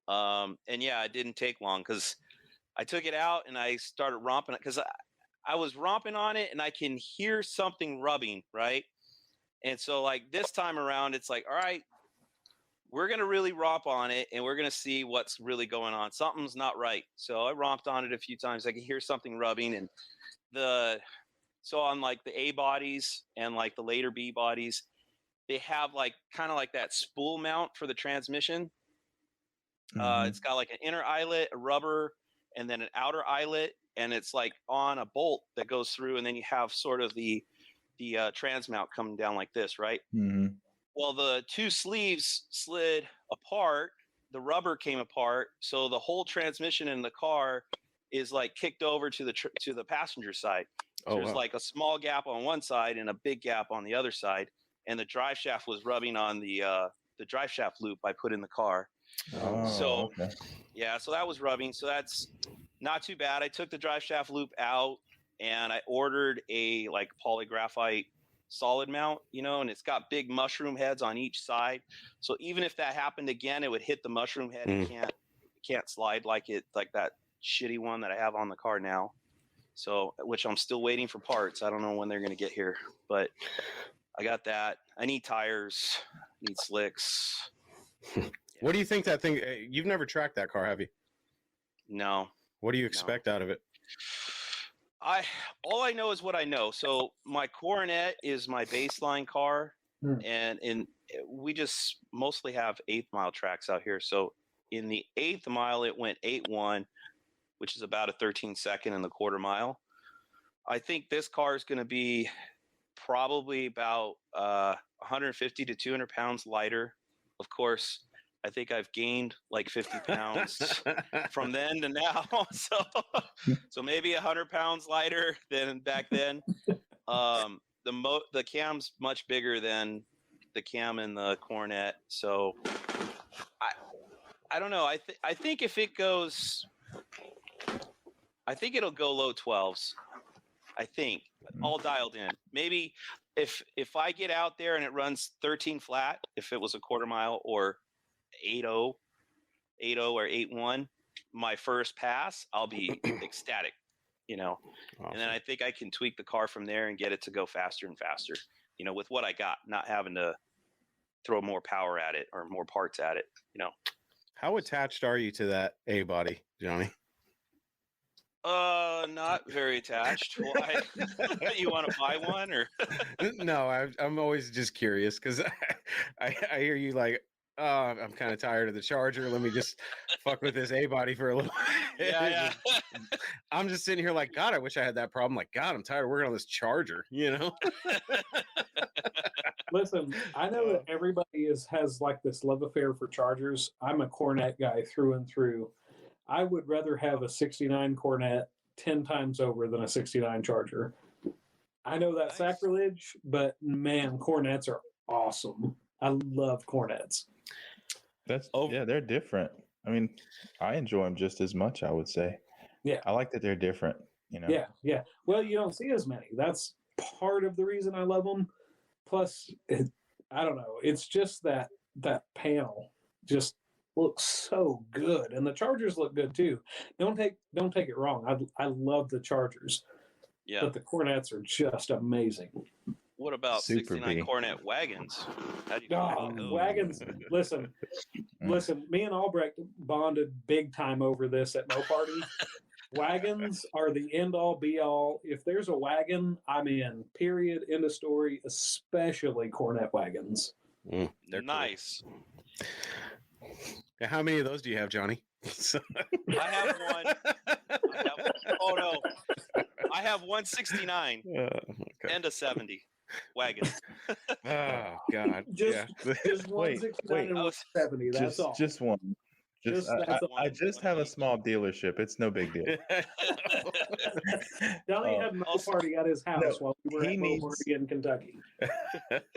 [SPEAKER 4] And yeah, it didn't take long because I took it out and I started romping it because I was romping on it and I can hear something rubbing, right? And so like this time around, it's like, all right, we're going to really romp on it and we're going to see what's really going on. Something's not right. So I romped on it a few times. I could hear something rubbing, and so on like the A bodies and like the later B bodies, they have like kind of like that spool mount for the transmission. It's got like an inner eyelet, a rubber, and then an outer eyelet, and it's like on a bolt that goes through, and then you have sort of the trans mount coming down like this, right?
[SPEAKER 5] Mm-hmm.
[SPEAKER 4] Well, the two sleeves slid apart, the rubber came apart, so the whole transmission in the car is like kicked over to the passenger side. So there's like a small gap on one side and a big gap on the other side, and the drive shaft was rubbing on the drive shaft loop I put in the car. So so that was rubbing. So that's not too bad. I took the drive shaft loop out and I ordered a like polygraphite solid mount, and it's got big mushroom heads on each side. So even if that happened again, it would hit the mushroom head. It can't slide like that shitty one that I have on the car now. So, which I'm still waiting for parts. I don't know when they're going to get here, but I got that. I need tires, need slicks.
[SPEAKER 1] What do you think that thing? You've never tracked that car, have you?
[SPEAKER 4] No.
[SPEAKER 1] What do you expect out of it?
[SPEAKER 4] All I know is what I know. So my Coronet is my baseline car, and we just mostly have 8th mile tracks out here. So in the 8th mile, it went 8.1, which is about a 13-second in the quarter mile. I think this car is going to be probably about 150 to 200 pounds lighter. Of course, I think I've gained like 50 pounds from then to now. So maybe 100 pounds lighter than back then. The cam's much bigger than the cam in the Coronet. So I don't know. I think if it goes, I think it'll go low 12s. I think all dialed in. Maybe if I get out there and it runs 13 flat, if it was a quarter mile, or 8.0 or 8.1, my first pass, I'll be ecstatic, Awesome. And then I think I can tweak the car from there and get it to go faster and faster, with what I got, not having to throw more power at it or more parts at it,
[SPEAKER 1] How attached are you to that A body, Johnny?
[SPEAKER 4] Not very attached. Why? You want to buy one, or?
[SPEAKER 1] No, I'm always just curious because I hear you like, oh, I'm kind of tired of the Charger. Let me just fuck with this A body for a little bit.
[SPEAKER 4] Yeah.
[SPEAKER 1] I'm just sitting here like, God, I wish I had that problem. Like, God, I'm tired of working on this Charger,
[SPEAKER 3] Listen, I know that everybody has like this love affair for Chargers. I'm a Coronet guy through and through. I would rather have a 69 Coronet 10 times over than a 69 Charger. I know that's sacrilege, but man, Coronets are awesome. I love Coronets.
[SPEAKER 5] They're different. I mean, I enjoy them just as much, I would say.
[SPEAKER 3] Yeah.
[SPEAKER 5] I like that they're different,
[SPEAKER 3] Yeah. Well, you don't see as many. That's part of the reason I love them. Plus, I don't know. It's just that panel just looks so good, and the Chargers look good too. Don't take it wrong. I love the Chargers. Yeah. But the Coronets are just amazing.
[SPEAKER 4] What about
[SPEAKER 5] Super
[SPEAKER 4] 69
[SPEAKER 5] B.
[SPEAKER 4] Coronet wagons? How do you feel about those?
[SPEAKER 3] Wagons. Listen. Me and Albrecht bonded big time over this at Mo Party. Wagons are the end all be all. If there's a wagon, I'm in. Period. End of story. Especially Coronet wagons.
[SPEAKER 4] They're nice.
[SPEAKER 1] Cool. How many of those do you have, Johnny?
[SPEAKER 4] I have one. I have 169 and a 70 wagon.
[SPEAKER 1] Oh God!
[SPEAKER 3] Just 169 and 170. That's all.
[SPEAKER 5] Just one. I just have a small dealership. It's no big deal.
[SPEAKER 3] Johnny had Mo Party at his house while we were at Mo Party in Kentucky.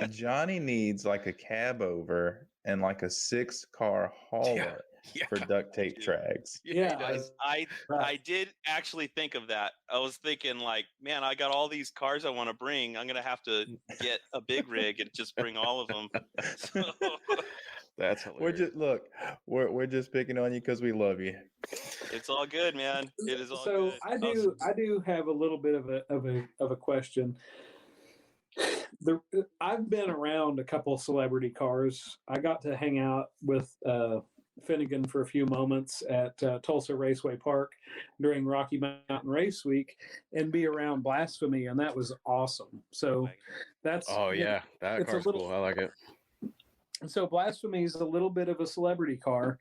[SPEAKER 5] Johnny needs like a cab over and like a 6-car hauler for duct tape tracks.
[SPEAKER 3] Yeah,
[SPEAKER 4] I did actually think of that. I was thinking like, man, I got all these cars I want to bring. I'm gonna have to get a big rig and just bring all of them. So.
[SPEAKER 1] That's hilarious.
[SPEAKER 5] We're just picking on you because we love you.
[SPEAKER 4] It's all good, man. It is all
[SPEAKER 3] so
[SPEAKER 4] good.
[SPEAKER 3] I do have a little bit of a question. I've been around a couple of celebrity cars. I got to hang out with Finnegan for a few moments at Tulsa Raceway Park during Rocky Mountain Race Week and be around Blasphemy, and that was awesome. So that's
[SPEAKER 1] that car's cool. I like it.
[SPEAKER 3] So Blasphemy is a little bit of a celebrity car.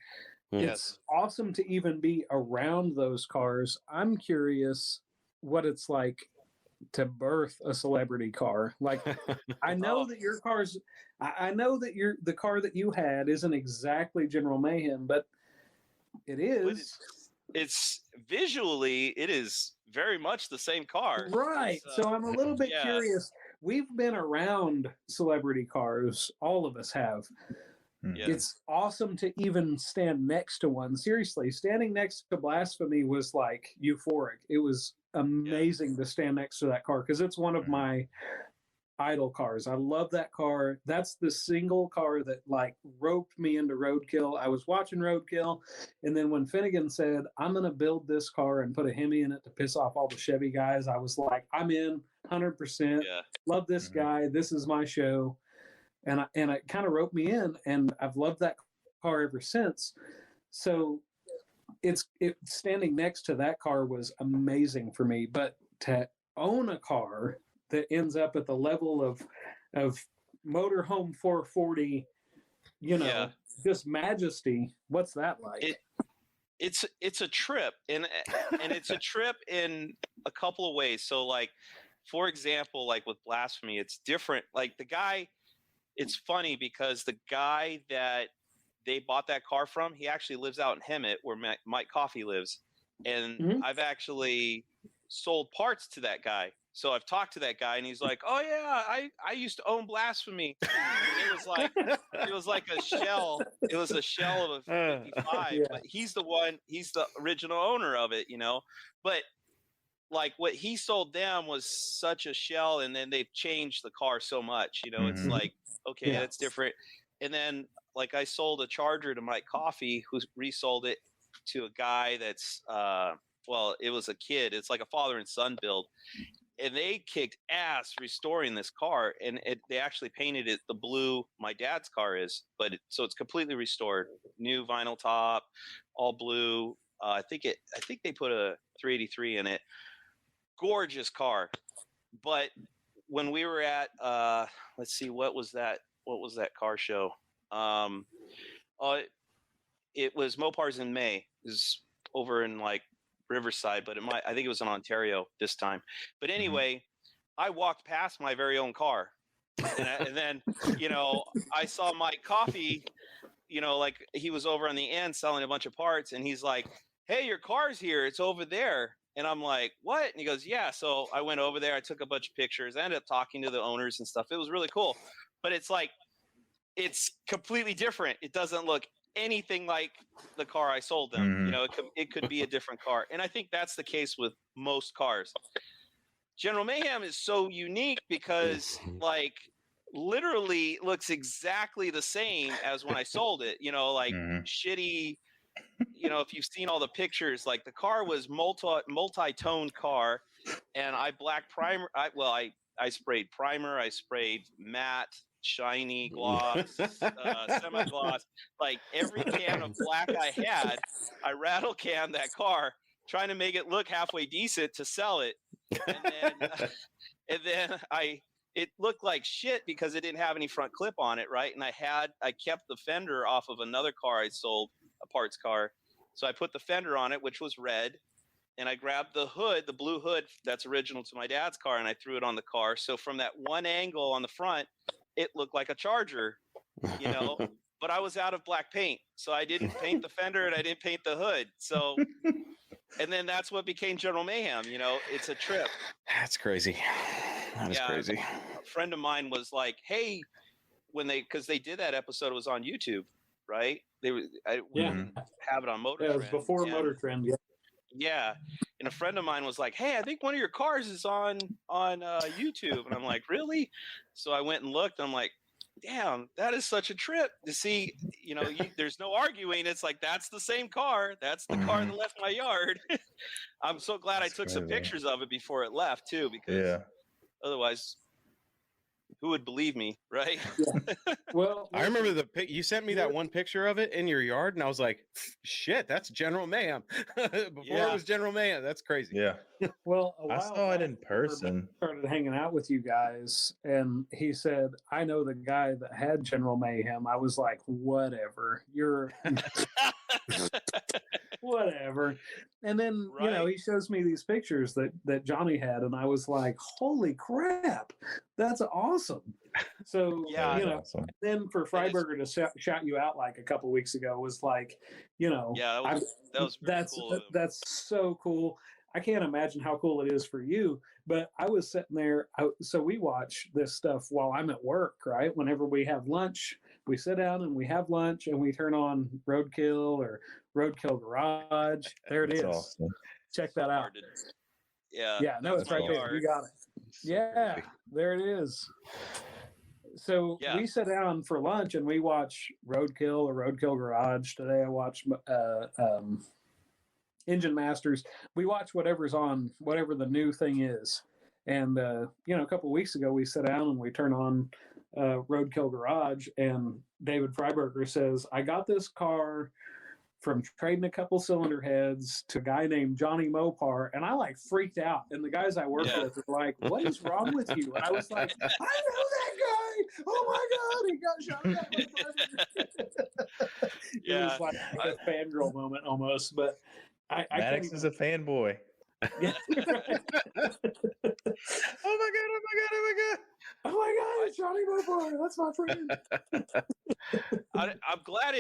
[SPEAKER 3] It's awesome to even be around those cars. I'm curious what it's like to birth a celebrity car. Like, I know that your car's, I know that the car that you had isn't exactly General Mayhem, but it is.
[SPEAKER 4] It's visually, it is very much the same car.
[SPEAKER 3] Right. So I'm a little bit curious. We've been around celebrity cars. All of us have.
[SPEAKER 4] Yeah.
[SPEAKER 3] It's awesome to even stand next to one. Seriously, standing next to Blasphemy was like euphoric. It was amazing to stand next to that car because it's one of my idol cars. I love that car. That's the single car that like roped me into Roadkill. I was watching Roadkill, and then when Finnegan said, I'm going to build this car and put a Hemi in it to piss off all the Chevy guys, I was like, I'm in 100%. Love this guy. This is my show. And it kind of roped me in, and I've loved that car ever since. So standing next to that car was amazing for me. But to own a car that ends up at the level of Motorhome 440, just majesty, what's that like?
[SPEAKER 4] It's a trip, and it's a trip in a couple of ways. So, like, for example, like with Blasphemy, it's different. Like the guy. It's funny because the guy that they bought that car from, he actually lives out in Hemet where Mike Coffey lives. And I've actually sold parts to that guy. So I've talked to that guy and he's like, oh yeah, I used to own Blasphemy. And it was like a shell. It was a shell of a 55, but he's the original owner of it, but like what he sold them was such a shell, and then they've changed the car so much, it's like, okay, that's different. And then like I sold a Charger to Mike Coffey, who resold it to a guy that's it was a kid. It's like a father and son build, and they kicked ass restoring this car, and they actually painted it the blue my dad's car is, but so it's completely restored, new vinyl top, all blue. I think they put a 383 in it. Gorgeous car. But when we were at let's see, what was that car show? It was Mopars in May. It was over in like Riverside, but I think it was in Ontario this time. But anyway, I walked past my very own car, and then I saw Mike Coffey, like he was over on the end selling a bunch of parts, and he's like, hey, your car's here, it's over there. And I'm like, what? And he goes, yeah. So I went over there. I took a bunch of pictures. I ended up talking to the owners and stuff. It was really cool. But it's like, it's completely different. It doesn't look anything like the car I sold them. It could be a different car. And I think that's the case with most cars. General Mayhem is so unique because like literally looks exactly the same as when I sold it, shitty. If you've seen all the pictures, like the car was multi-toned car, and I sprayed primer, I sprayed matte, shiny gloss, semi-gloss, like every can of black I had, I rattle canned that car, trying to make it look halfway decent to sell it, and then it looked like shit because it didn't have any front clip on it, right? And I kept the fender off of another car I sold, a parts car. So I put the fender on it, which was red, and I grabbed the hood, the blue hood that's original to my dad's car, and I threw it on the car. So from that one angle on the front, it looked like a Charger, but I was out of black paint. So I didn't paint the fender and I didn't paint the hood. So, and then that's what became General Mayhem. It's a trip.
[SPEAKER 1] That's crazy. That is crazy.
[SPEAKER 4] A friend of mine was like, hey, because they did that episode, it was on YouTube, right? I have it on Motor Trend.
[SPEAKER 3] Yeah, it was before Motor Trend.
[SPEAKER 4] Yeah. And a friend of mine was like, hey, I think one of your cars is on YouTube. And I'm like, really? So I went and looked, and I'm like, damn, that is such a trip to see, there's no arguing. It's like, that's the same car. That's the car that left my yard. I'm so glad I took some pictures of it before it left too, because otherwise who would believe me, right?
[SPEAKER 3] Yeah. Well,
[SPEAKER 1] I remember you sent me that one picture of it in your yard, and I was like, "Shit, that's General Mayhem." Before it was General Mayhem. That's crazy.
[SPEAKER 5] Yeah.
[SPEAKER 3] well, a
[SPEAKER 5] I
[SPEAKER 3] while
[SPEAKER 5] saw it
[SPEAKER 3] back,
[SPEAKER 5] in person.
[SPEAKER 3] started hanging out with you guys, and he said, "I know the guy that had General Mayhem." I was like, "Whatever, you're whatever." And then
[SPEAKER 4] Right.
[SPEAKER 3] he shows me these pictures that Johnny had, and I was like, "Holy crap, that's awesome!" So
[SPEAKER 4] Yeah.
[SPEAKER 5] That was awesome.
[SPEAKER 3] then for
[SPEAKER 4] That is-
[SPEAKER 3] Freiberger to shout you out like a couple weeks ago was like,
[SPEAKER 4] Yeah, that was very cool of him.
[SPEAKER 3] that's so cool. I can't imagine how cool it is for you. But I was sitting there, so we watch this stuff while I'm at work, right? Whenever we have lunch, we sit down and we have lunch, and we turn on Roadkill or Roadkill Garage. There it is.
[SPEAKER 5] That's awesome.
[SPEAKER 3] Check that out.
[SPEAKER 4] Yeah.
[SPEAKER 3] No, it's right there. You got it. Yeah, there it is. So we sit down for lunch and we watch Roadkill or Roadkill Garage. Today I watched Engine Masters. We watch whatever's on, whatever the new thing is. And a couple of weeks ago we sit down and we turn on Roadkill Garage, and David Freiberger says, "I got this car from trading a couple cylinder heads to a guy named Johnny Mopar," and I like freaked out. And the guys I work with were like, "What is wrong with you?" And I was like, "I know that guy. Oh my God, he got shot at by Freiberger." It was like a fangirl moment almost, but
[SPEAKER 5] Maddox is a fanboy.
[SPEAKER 3] Yeah.
[SPEAKER 5] Oh my God! Oh my God! Oh my God!
[SPEAKER 3] Oh my God, it's Johnny Mopar. That's my friend.
[SPEAKER 4] I'm glad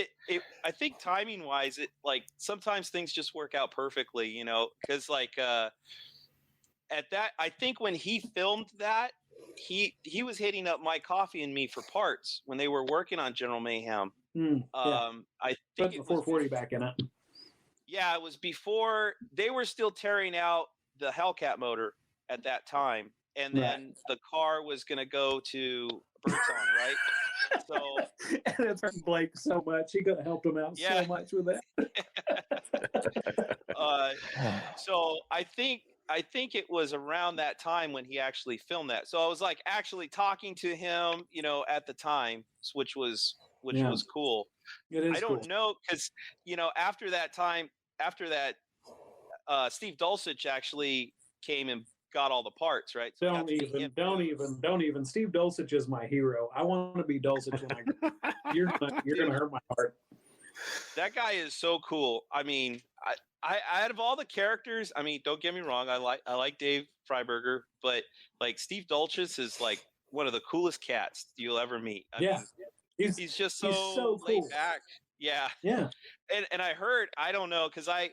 [SPEAKER 4] I think timing wise, it like sometimes things just work out perfectly, because like at that, I think when he filmed that, he was hitting up Mike Coffey and me for parts when they were working on General Mayhem. I think
[SPEAKER 3] Put the 440 back in it.
[SPEAKER 4] Yeah, it was before they were still tearing out the Hellcat motor at that time. And then the car was going to go to Birdsong, right? So,
[SPEAKER 3] and it's hurt Blake so much. He could have helped him out so much with that.
[SPEAKER 4] So I think it was around that time when he actually filmed that. So I was like actually talking to him, at the time, which was cool.
[SPEAKER 3] It is
[SPEAKER 4] I don't know, because after that, Steve Dulcich actually came and got all the parts, right? So
[SPEAKER 3] don't even. Steve Dulcich is my hero. I want to be Dulcich when you're gonna hurt my heart.
[SPEAKER 4] That guy is so cool. I mean, I out of all the characters, I mean, don't get me wrong, I like Dave Freiberger, but like Steve Dulcich is like one of the coolest cats you'll ever meet. I mean, he's just so
[SPEAKER 3] cool.
[SPEAKER 4] laid back. Yeah. And I heard, I don't know, because I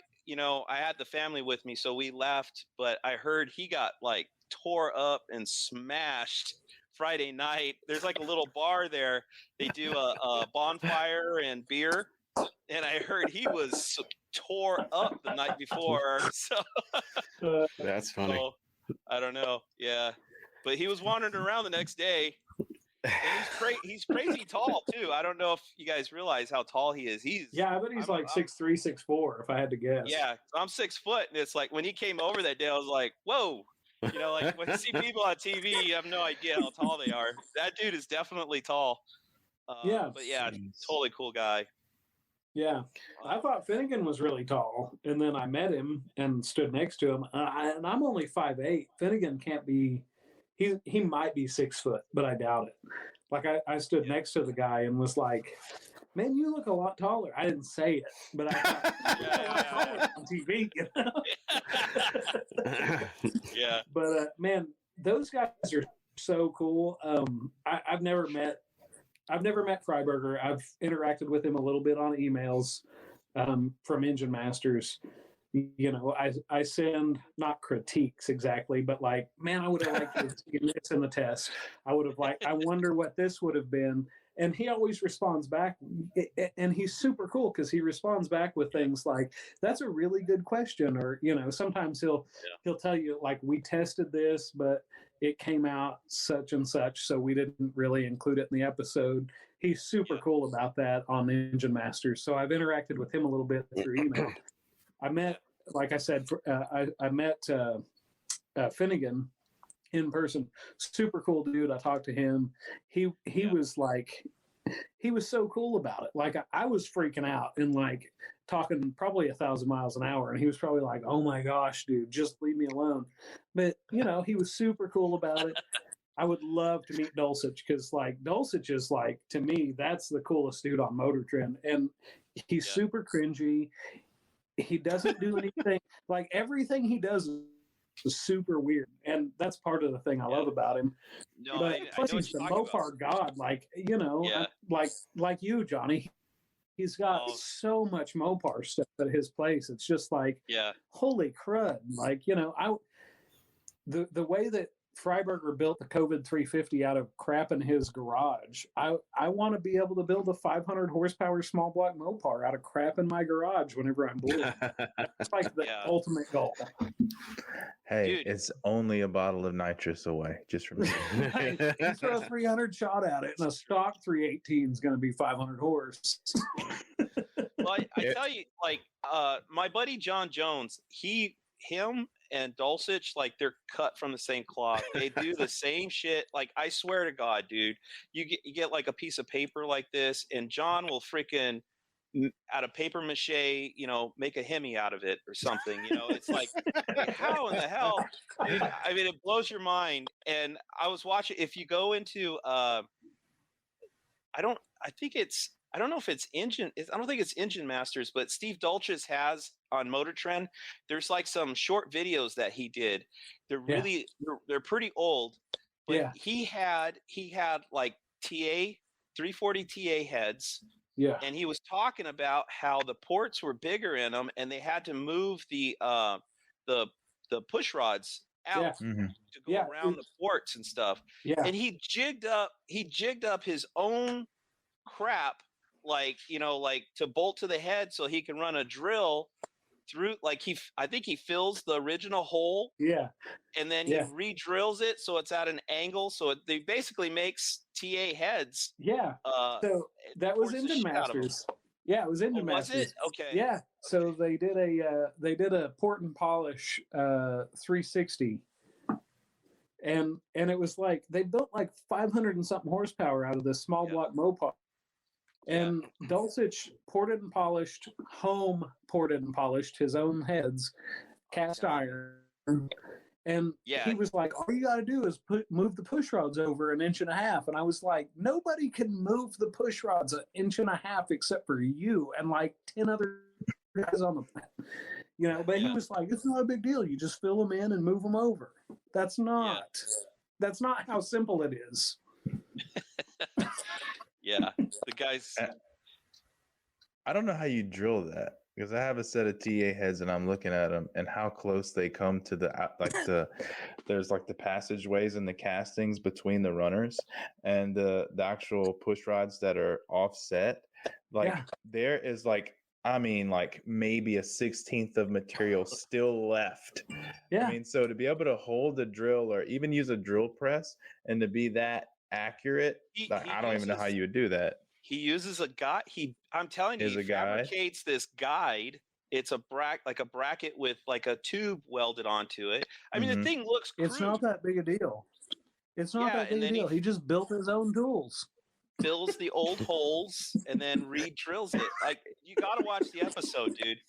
[SPEAKER 4] had the family with me, so we left, but I heard he got like tore up and smashed Friday night. There's like a little bar there. They do a bonfire and beer, and I heard he was tore up the night before. So
[SPEAKER 1] that's funny.
[SPEAKER 4] So, I don't know. Yeah. But he was wandering around the next day. And he's crazy tall too. I don't know if you guys realize how tall he is.
[SPEAKER 3] I bet he's like 6'3", 6'4", if I had to guess.
[SPEAKER 4] Yeah, I'm 6 foot, and it's like when he came over that day, I was like, whoa. Like when you see people on TV, you have no idea how tall they are. That dude is definitely tall. But yeah, totally cool guy. Yeah,
[SPEAKER 3] I thought Finnegan was really tall, and then I met him and stood next to him, and I'm only 5'8". Finnegan can't be. He might be 6 foot, but I doubt it. Like I stood next to the guy and was like, "Man, you look a lot taller." I didn't say it, but I thought on TV.
[SPEAKER 4] Yeah.
[SPEAKER 3] But man, those guys are so cool. I've never met Freiberger. I've interacted with him a little bit on emails from Engine Masters. I send not critiques exactly, but like, man, I would have liked to see this in the test. I would have I wonder what this would have been. And he always responds back, and he's super cool because he responds back with things like, "That's a really good question," or sometimes he'll tell you like, "We tested this, but it came out such and such, so we didn't really include it in the episode." He's super cool about that on Engine Masters. So I've interacted with him a little bit through email. I met, like I said, I met Finnegan in person. Super cool dude. I talked to him. He was like, he was so cool about it. Like I was freaking out and like talking probably 1,000 miles an hour, and he was probably like, "Oh my gosh, dude, just leave me alone." But he was super cool about it. I would love to meet Dulcich because like Dulcich is like, to me, that's the coolest dude on Motor Trend, and he's super cringy. He doesn't do anything like everything he does is super weird, and that's part of the thing I love about him.
[SPEAKER 4] No,
[SPEAKER 3] But
[SPEAKER 4] I
[SPEAKER 3] plus
[SPEAKER 4] know what
[SPEAKER 3] he's
[SPEAKER 4] you're
[SPEAKER 3] the
[SPEAKER 4] talking about.
[SPEAKER 3] Mopar god, like like you, Johnny. He's got so much Mopar stuff at his place. It's just like, holy crud! Like the way that Freiberger built the COVID 350 out of crap in his garage. I want to be able to build a 500 horsepower small block Mopar out of crap in my garage whenever I'm bored. It's like the ultimate goal.
[SPEAKER 5] Hey,
[SPEAKER 4] Dude.
[SPEAKER 5] it's only a bottle of nitrous away. Just remember.
[SPEAKER 3] Hey, you throw a 300 shot at it, and a stock 318 is going to be 500 horse.
[SPEAKER 4] Well, I tell you, like, my buddy John Jones, him and Dulcich, like, they're cut from the same cloth. They do the same shit. Like, I swear to God, dude, you get like a piece of paper like this, and John will freaking out of paper mache, make a Hemi out of it or something. It's like how in the hell? Dude, I mean, it blows your mind. And I was watching. If you go into, I don't know if it's Engine. I don't think it's Engine Masters, but Steve Dulcich has on Motor Trend. There's like some short videos that he did. They're really they're pretty old, but he had like TA 340 TA heads.
[SPEAKER 3] Yeah.
[SPEAKER 4] And he was talking about how the ports were bigger in them, and they had to move the push rods out to go around the ports and stuff.
[SPEAKER 3] Yeah.
[SPEAKER 4] And he jigged up his own crap, like to bolt to the head so he can run a drill through. Like I think he fills the original hole.
[SPEAKER 3] Yeah.
[SPEAKER 4] And then he re-drills it so it's at an angle. So they basically makes TA heads.
[SPEAKER 3] Yeah. So that was Engine Masters. Yeah, it was Engine Masters.
[SPEAKER 4] Was it? Okay.
[SPEAKER 3] Yeah. So they did a port and polish 360. And it was like they built like 500 and something horsepower out of this small block Mopar. And Dulcich ported and polished his own heads, cast iron. And he was like, all you got to do is move the push rods over 1.5 inches. And I was like, nobody can move the push rods 1.5 inches except for you and like 10 other guys on the planet. But he was like, it's not a big deal. You just fill them in and move them over. That's not how simple it is.
[SPEAKER 4] Yeah, the guys.
[SPEAKER 5] I don't know how you drill that because I have a set of TA heads and I'm looking at them and how close they come to there's like the passageways and the castings between the runners and the actual push rods that are offset. There is like maybe a 16th of material still left. Yeah. I mean, so to be able to hold the drill or even use a drill press and to be that accurate, I don't even know how you would do that.
[SPEAKER 4] He uses a guide. I'm telling you, he fabricates this guide. It's a bracket with like a tube welded onto it. I mean, the thing looks crude.
[SPEAKER 3] It's not that big a deal. It's not that big a deal. He just built his own tools.
[SPEAKER 4] Fills the old holes and then re-drills it. Like, you got to watch the episode, dude.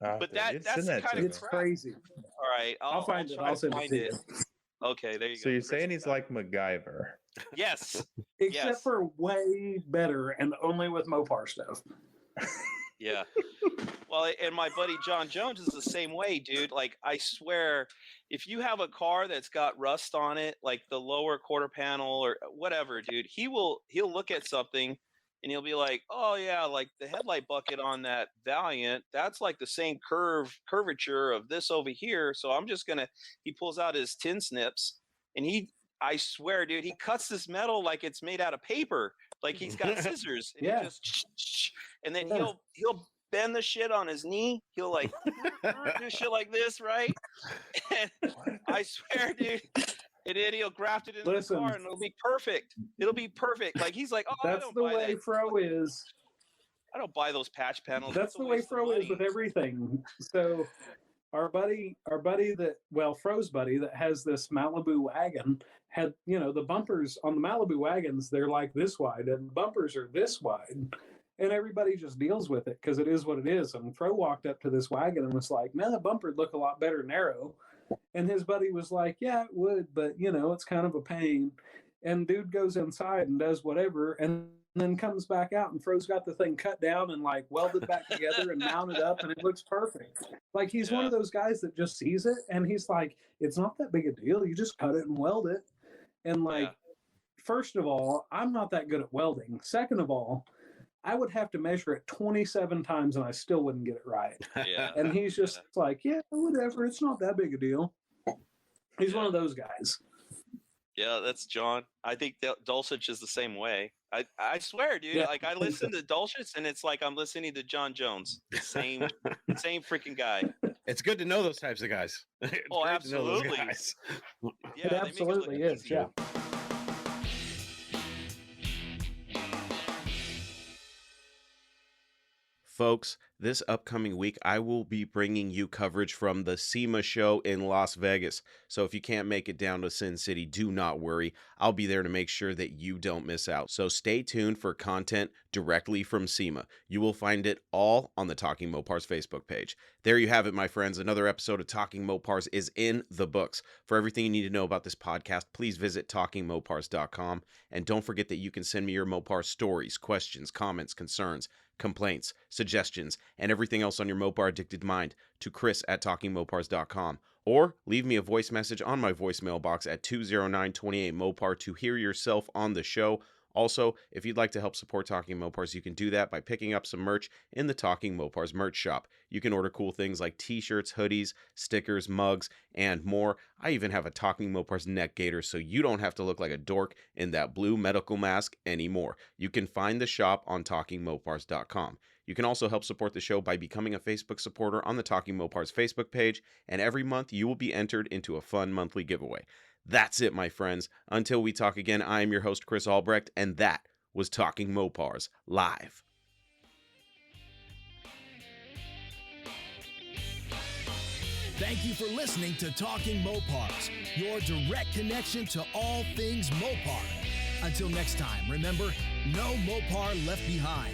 [SPEAKER 4] But that's the kind of crap.
[SPEAKER 3] Crazy.
[SPEAKER 4] All right, I'll find it. I'll send it. Okay, there you go.
[SPEAKER 5] So you're saying he's like MacGyver?
[SPEAKER 4] Yes.
[SPEAKER 3] Except for way better and only with Mopar stuff.
[SPEAKER 4] Yeah. Well, and my buddy John Jones is the same way, dude. Like, I swear, if you have a car that's got rust on it, like the lower quarter panel or whatever, dude, he'll look at something and he'll be like, oh yeah, like the headlight bucket on that Valiant, that's like the same curvature of this over here. So I'm just he pulls out his tin snips and I swear, dude, he cuts this metal like it's made out of paper. Like he's got scissors. And he just, and then he'll bend the shit on his knee. He'll like do shit like this, right? And I swear, dude, and then he'll graft it into the car and it'll be perfect. It'll be perfect. Like he's like, oh,
[SPEAKER 3] that's the way Fro is.
[SPEAKER 4] I don't buy those patch panels.
[SPEAKER 3] That's the way Fro is with everything. So our buddy Fro's buddy that has this Malibu wagon had, the bumpers on the Malibu wagons, they're like this wide and the bumpers are this wide. And everybody just deals with it because it is what it is. And Fro walked up to this wagon and was like, man, the bumper'd look a lot better narrow. And his buddy was like, yeah, it would, but it's kind of a pain. And dude goes inside and does whatever, and then comes back out, and Fro's got the thing cut down and like welded back together and mounted up, and it looks perfect. Like he's one of those guys that just sees it and he's like, it's not that big a deal. You just cut it and weld it. And like, first of all, I'm not that good at welding. Second of all, I would have to measure it 27 times and I still wouldn't get it right.
[SPEAKER 4] Yeah.
[SPEAKER 3] And he's just like, yeah, whatever. It's not that big a deal. He's one of those guys.
[SPEAKER 4] Yeah, that's John. I think Dulcich is the same way. I swear, dude. Like I listen to Dulcich and it's like I'm listening to John Jones. The same freaking guy.
[SPEAKER 1] It's good to know those types of guys.
[SPEAKER 4] Oh, absolutely.
[SPEAKER 1] Guys.
[SPEAKER 3] Yeah, it absolutely is. Yeah.
[SPEAKER 1] Folks, this upcoming week, I will be bringing you coverage from the SEMA show in Las Vegas. So if you can't make it down to Sin City, do not worry. I'll be there to make sure that you don't miss out. So stay tuned for content directly from SEMA. You will find it all on the Talking Mopars Facebook page. There you have it, my friends. Another episode of Talking Mopars is in the books. For everything you need to know about this podcast, please visit TalkingMopars.com. And don't forget that you can send me your Mopar stories, questions, comments, concerns, complaints, suggestions, and everything else on your Mopar addicted mind to Chris@TalkingMopars.com, or leave me a voice message on my voicemail box at 209-28-MOPAR to hear yourself on the show. Also, if you'd like to help support Talking Mopars, you can do that by picking up some merch in the Talking Mopars merch shop. You can order cool things like t-shirts, hoodies, stickers, mugs, and more. I even have a Talking Mopars neck gaiter so you don't have to look like a dork in that blue medical mask anymore. You can find the shop on TalkingMopars.com. You can also help support the show by becoming a Facebook supporter on the Talking Mopars Facebook page, and every month you will be entered into a fun monthly giveaway. That's it, my friends. Until we talk again, I am your host, Chris Albrecht, and that was Talking Mopars Live.
[SPEAKER 2] Thank you for listening to Talking Mopars, your direct connection to all things Mopar. Until next time, remember, no Mopar left behind.